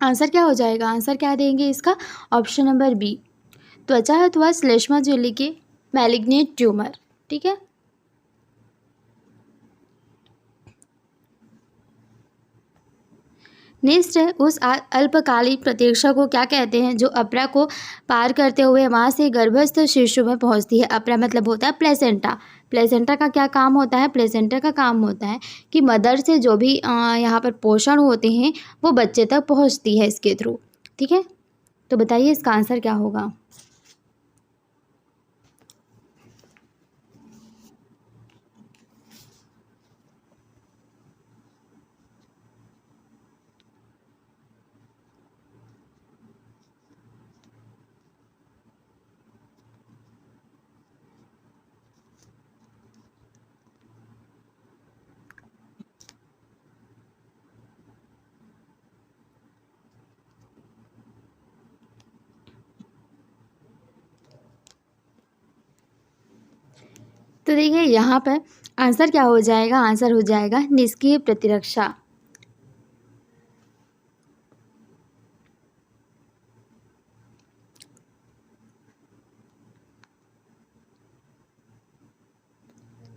[SPEAKER 1] आंसर क्या हो जाएगा, आंसर क्या देंगे इसका, ऑप्शन नंबर बी, त्वचा अथवा श्लेष्मा झिल्ली के मैलिग्नेंट ट्यूमर। ठीक है। नेक्स्ट है, उस अल्पकालिक प्रतीक्षा को क्या कहते हैं जो अपरा को पार करते हुए वहाँ से गर्भस्थ शिशु में पहुँचती है। अपरा मतलब होता है प्लेसेंटा। प्लेसेंटा का क्या काम होता है, प्लेसेंटा का काम होता है कि मदर से जो भी यहाँ पर पोषण होते हैं वो बच्चे तक पहुँचती है इसके थ्रू। ठीक है, तो बताइए इसका आंसर क्या होगा। तो देखिए यहाँ पर आंसर क्या हो जाएगा, आंसर हो जाएगा निष्क्रिय प्रतिरक्षा।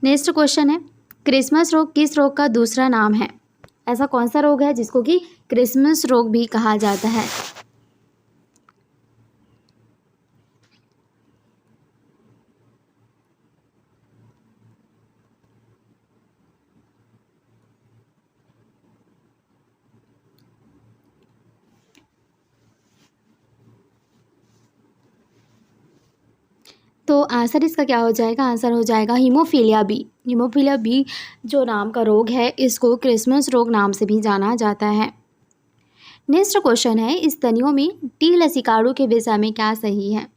[SPEAKER 1] नेक्स्ट क्वेश्चन है, क्रिसमस रोग किस रोग का दूसरा नाम है। ऐसा कौन सा रोग है जिसको कि क्रिसमस रोग भी कहा जाता है। तो आंसर इसका क्या हो जाएगा, आंसर हो जाएगा हीमोफीलिया बी। हीमोफीलिया बी जो नाम का रोग है इसको क्रिसमस रोग नाम से भी जाना जाता है। नेक्स्ट क्वेश्चन है, स्तनियों में टी लसीकाणु के विषय में क्या सही है।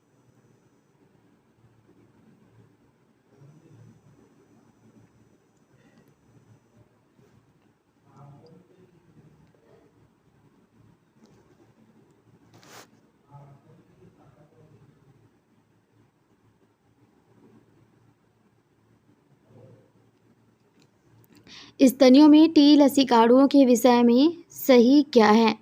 [SPEAKER 1] स्तनियों में टी लसीकाणुओं के विषय में सही क्या है।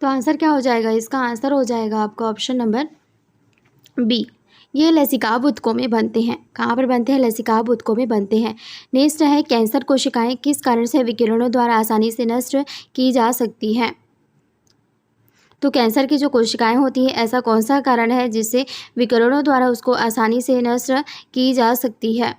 [SPEAKER 1] तो आंसर क्या हो जाएगा, इसका आंसर हो जाएगा आपका ऑप्शन नंबर बी। ये लसिकाभ ऊतकों में बनते हैं। कहाँ पर बनते हैं, लसिकाभ ऊतकों में बनते हैं। नेक्स्ट है, कैंसर कोशिकाएं किस कारण से विकिरणों द्वारा आसानी से नष्ट की जा सकती हैं। तो कैंसर की जो कोशिकाएं होती हैं, ऐसा कौन सा कारण है जिससे विकिरणों द्वारा उसको आसानी से नष्ट की जा सकती है?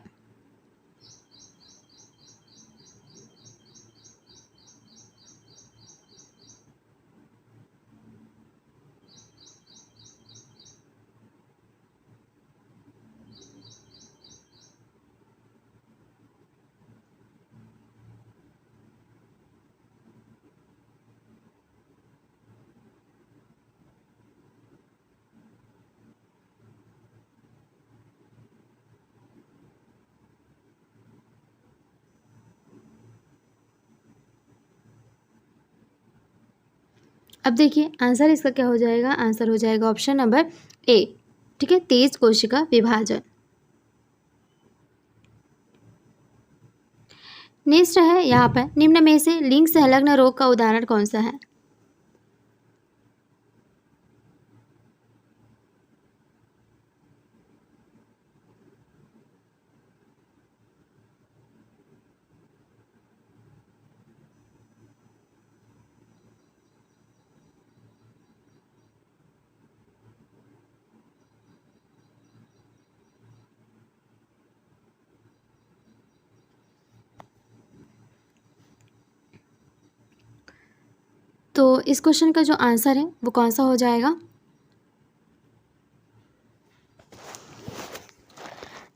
[SPEAKER 1] अब देखिए आंसर इसका क्या हो जाएगा, आंसर हो जाएगा ऑप्शन नंबर ए। ठीक है, तेज कोशिका विभाजन। नेक्स्ट है यहाँ पर, निम्न में से लिंग संलग्न रोग का उदाहरण कौन सा है? तो इस क्वेश्चन का जो आंसर है वो कौन सा हो जाएगा?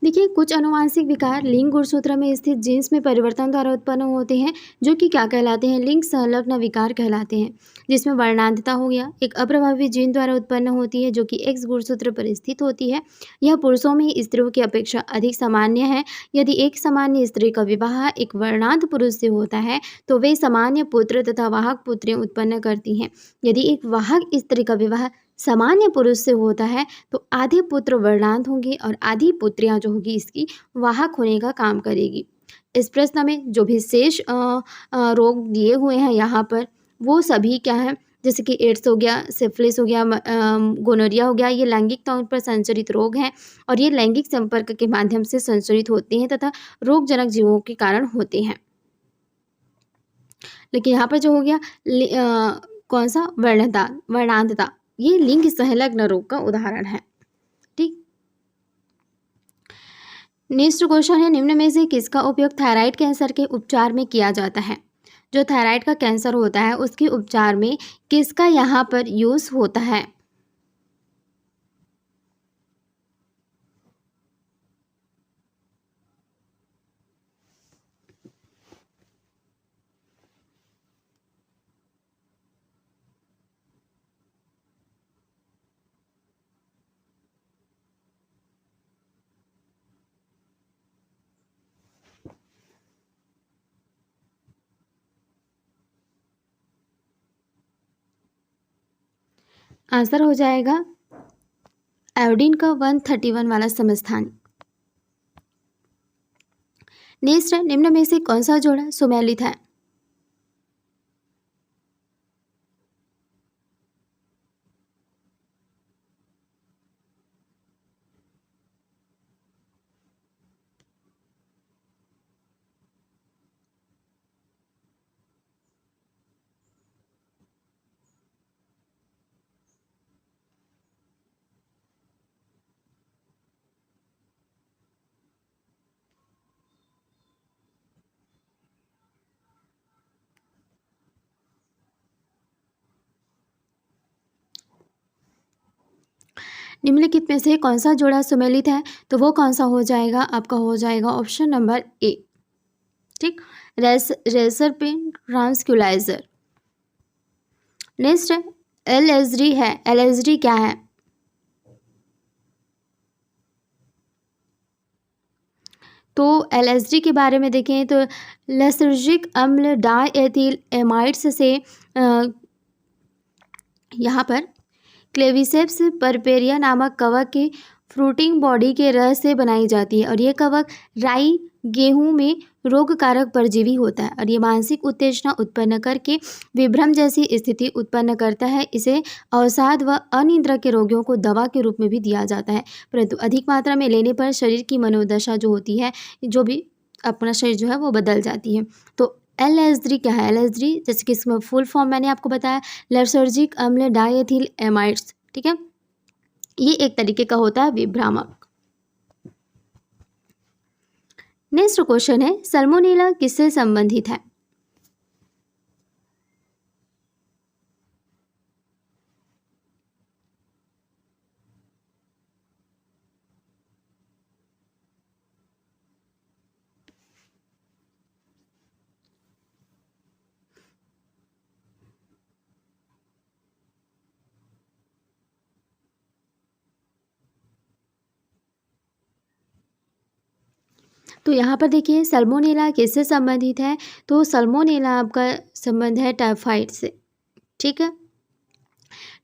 [SPEAKER 1] देखिए, कुछ आनुवांशिक विकार लिंग गुणसूत्र में स्थित जीन्स में परिवर्तन द्वारा उत्पन्न होते हैं, जो कि क्या कहलाते हैं? लिंग संलग्न विकार कहलाते हैं, जिसमें वर्णांधता हो गया एक अप्रभावी जीन द्वारा उत्पन्न होती है, जो कि एक्स गुणसूत्र पर स्थित होती है। यह पुरुषों में स्त्रियों की अपेक्षा अधिक सामान्य है। यदि एक सामान्य स्त्री का विवाह एक वर्णांध पुरुष से होता है तो वे सामान्य पुत्र तथा वाहक पुत्रें उत्पन्न करती हैं। यदि एक वाहक स्त्री का विवाह सामान्य पुरुष से होता है तो आधे पुत्र वर्णांध होंगे और आधी पुत्रियां जो होगी इसकी वाहक होने का काम करेगी। इस प्रश्न में जो भी शेष रोग दिए हुए हैं यहाँ पर, वो सभी क्या है, जैसे कि एड्स हो गया, सिफिलिस हो गया, गोनोरिया हो गया, ये लैंगिक तौर पर संचरित रोग हैं और ये लैंगिक संपर्क के माध्यम से संचरित होते हैं तथा रोगजनक जीवों के कारण होते हैं। लेकिन यहाँ पर जो हो गया कौन सा, वर्णांधता, ये लिंग संलग्न रोग का उदाहरण है। ठीक, नेक्स्ट क्वेश्चन है, निम्न में से किसका उपयोग थायराइड कैंसर के उपचार में किया जाता है? जो थायराइड का कैंसर होता है उसके उपचार में किसका यहाँ पर यूज होता है? आंसर हो जाएगा आयोडीन का 131 वाला समस्थान। नेक्स्ट है, निम्न में से कौन सा जोड़ा सुमेलित है? निम्नलिखित में से कौन सा जोड़ा सुमेलित है? तो वो कौन सा हो जाएगा? आपका हो जाएगा ऑप्शन नंबर ए। ठीक, रेसर पिन ट्रांसक्यूलाइजर। नेक्स्ट है, एलएसडी है। एलएसडी क्या है? तो एलएसडी के बारे में देखें तो लेसर्जिक अम्ल डायएथिल एमाइड्स से यहाँ पर क्लेविसेप्स परपेरिया नामक कवक की फ्रूटिंग बॉडी के रस से बनाई जाती है और ये कवक राई गेहूं में रोगकारक परजीवी होता है और ये मानसिक उत्तेजना उत्पन्न करके विभ्रम जैसी स्थिति उत्पन्न करता है। इसे अवसाद व अनिद्रा के रोगियों को दवा के रूप में भी दिया जाता है, परंतु अधिक मात्रा में लेने पर शरीर की मनोदशा जो होती है, जो भी अपना शरीर जो है वो बदल जाती है। तो LH3 क्या है? LH3 जैसे कि इसमें फुल फॉर्म मैंने आपको बताया, लाइसर्जिक अम्ल डायथिल एमाइड्स, ठीक है। ये एक तरीके का होता है विभ्रामक। नेक्स्ट क्वेश्चन है, सल्मोनेला किससे संबंधित है? तो यहाँ पर देखिए सल्मोनेला किससे संबंधित है, तो सल्मोनेला आपका संबंध है टाइफाइड से, ठीक है।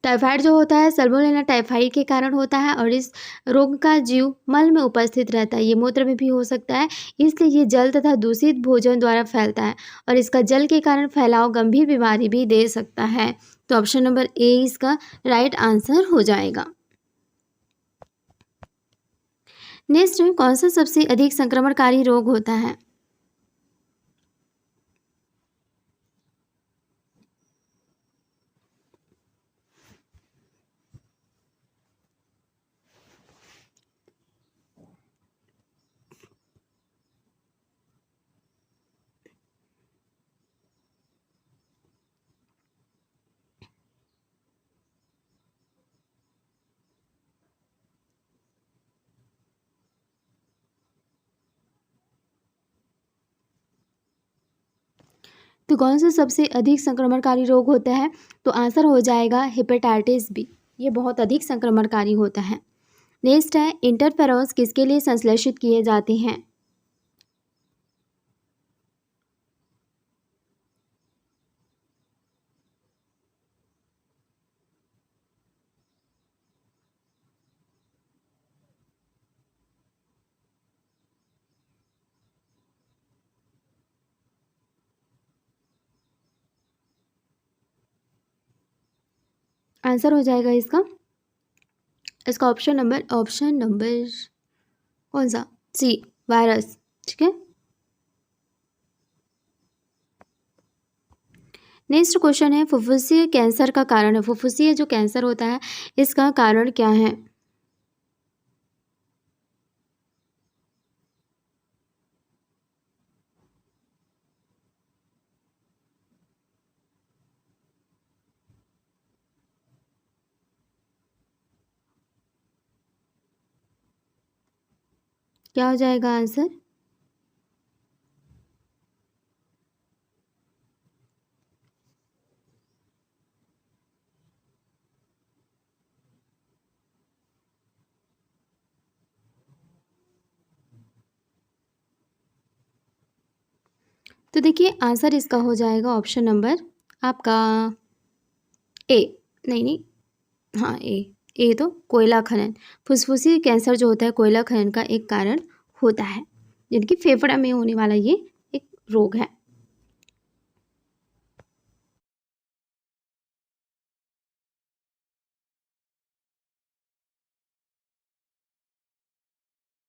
[SPEAKER 1] टाइफाइड जो होता है सल्मोनेला टाइफाइड के कारण होता है और इस रोग का जीव मल में उपस्थित रहता है, ये मूत्र में भी हो सकता है, इसलिए ये जल तथा दूषित भोजन द्वारा फैलता है और इसका जल के कारण फैलाव गंभीर बीमारी भी दे सकता है। तो ऑप्शन नंबर ए इसका राइट आंसर हो जाएगा। नेक्स्ट, कौन सा सबसे अधिक संक्रमणकारी रोग होता है? तो कौन सा सबसे अधिक संक्रमणकारी रोग होता है, तो आंसर हो जाएगा हेपेटाइटिस बी, ये बहुत अधिक संक्रमणकारी होता है। नेक्स्ट है, इंटरफेरॉन्स किसके लिए संश्लेषित किए जाते हैं? आंसर हो जाएगा इसका ऑप्शन नंबर कौन सा, सी, वायरस, ठीक है। नेक्स्ट क्वेश्चन है, फुफ्फुसीय कैंसर का कारण है, फुफ्फुसीय जो कैंसर होता है इसका कारण क्या है? क्या हो जाएगा आंसर? तो देखिए आंसर इसका हो जाएगा ऑप्शन नंबर आपका ए, नहीं, हाँ ए तो कोयला खनन, फुफ्फुसी कैंसर जो होता है कोयला खनन का एक कारण होता है, यानी कि फेफड़ा में होने वाला ये एक रोग है।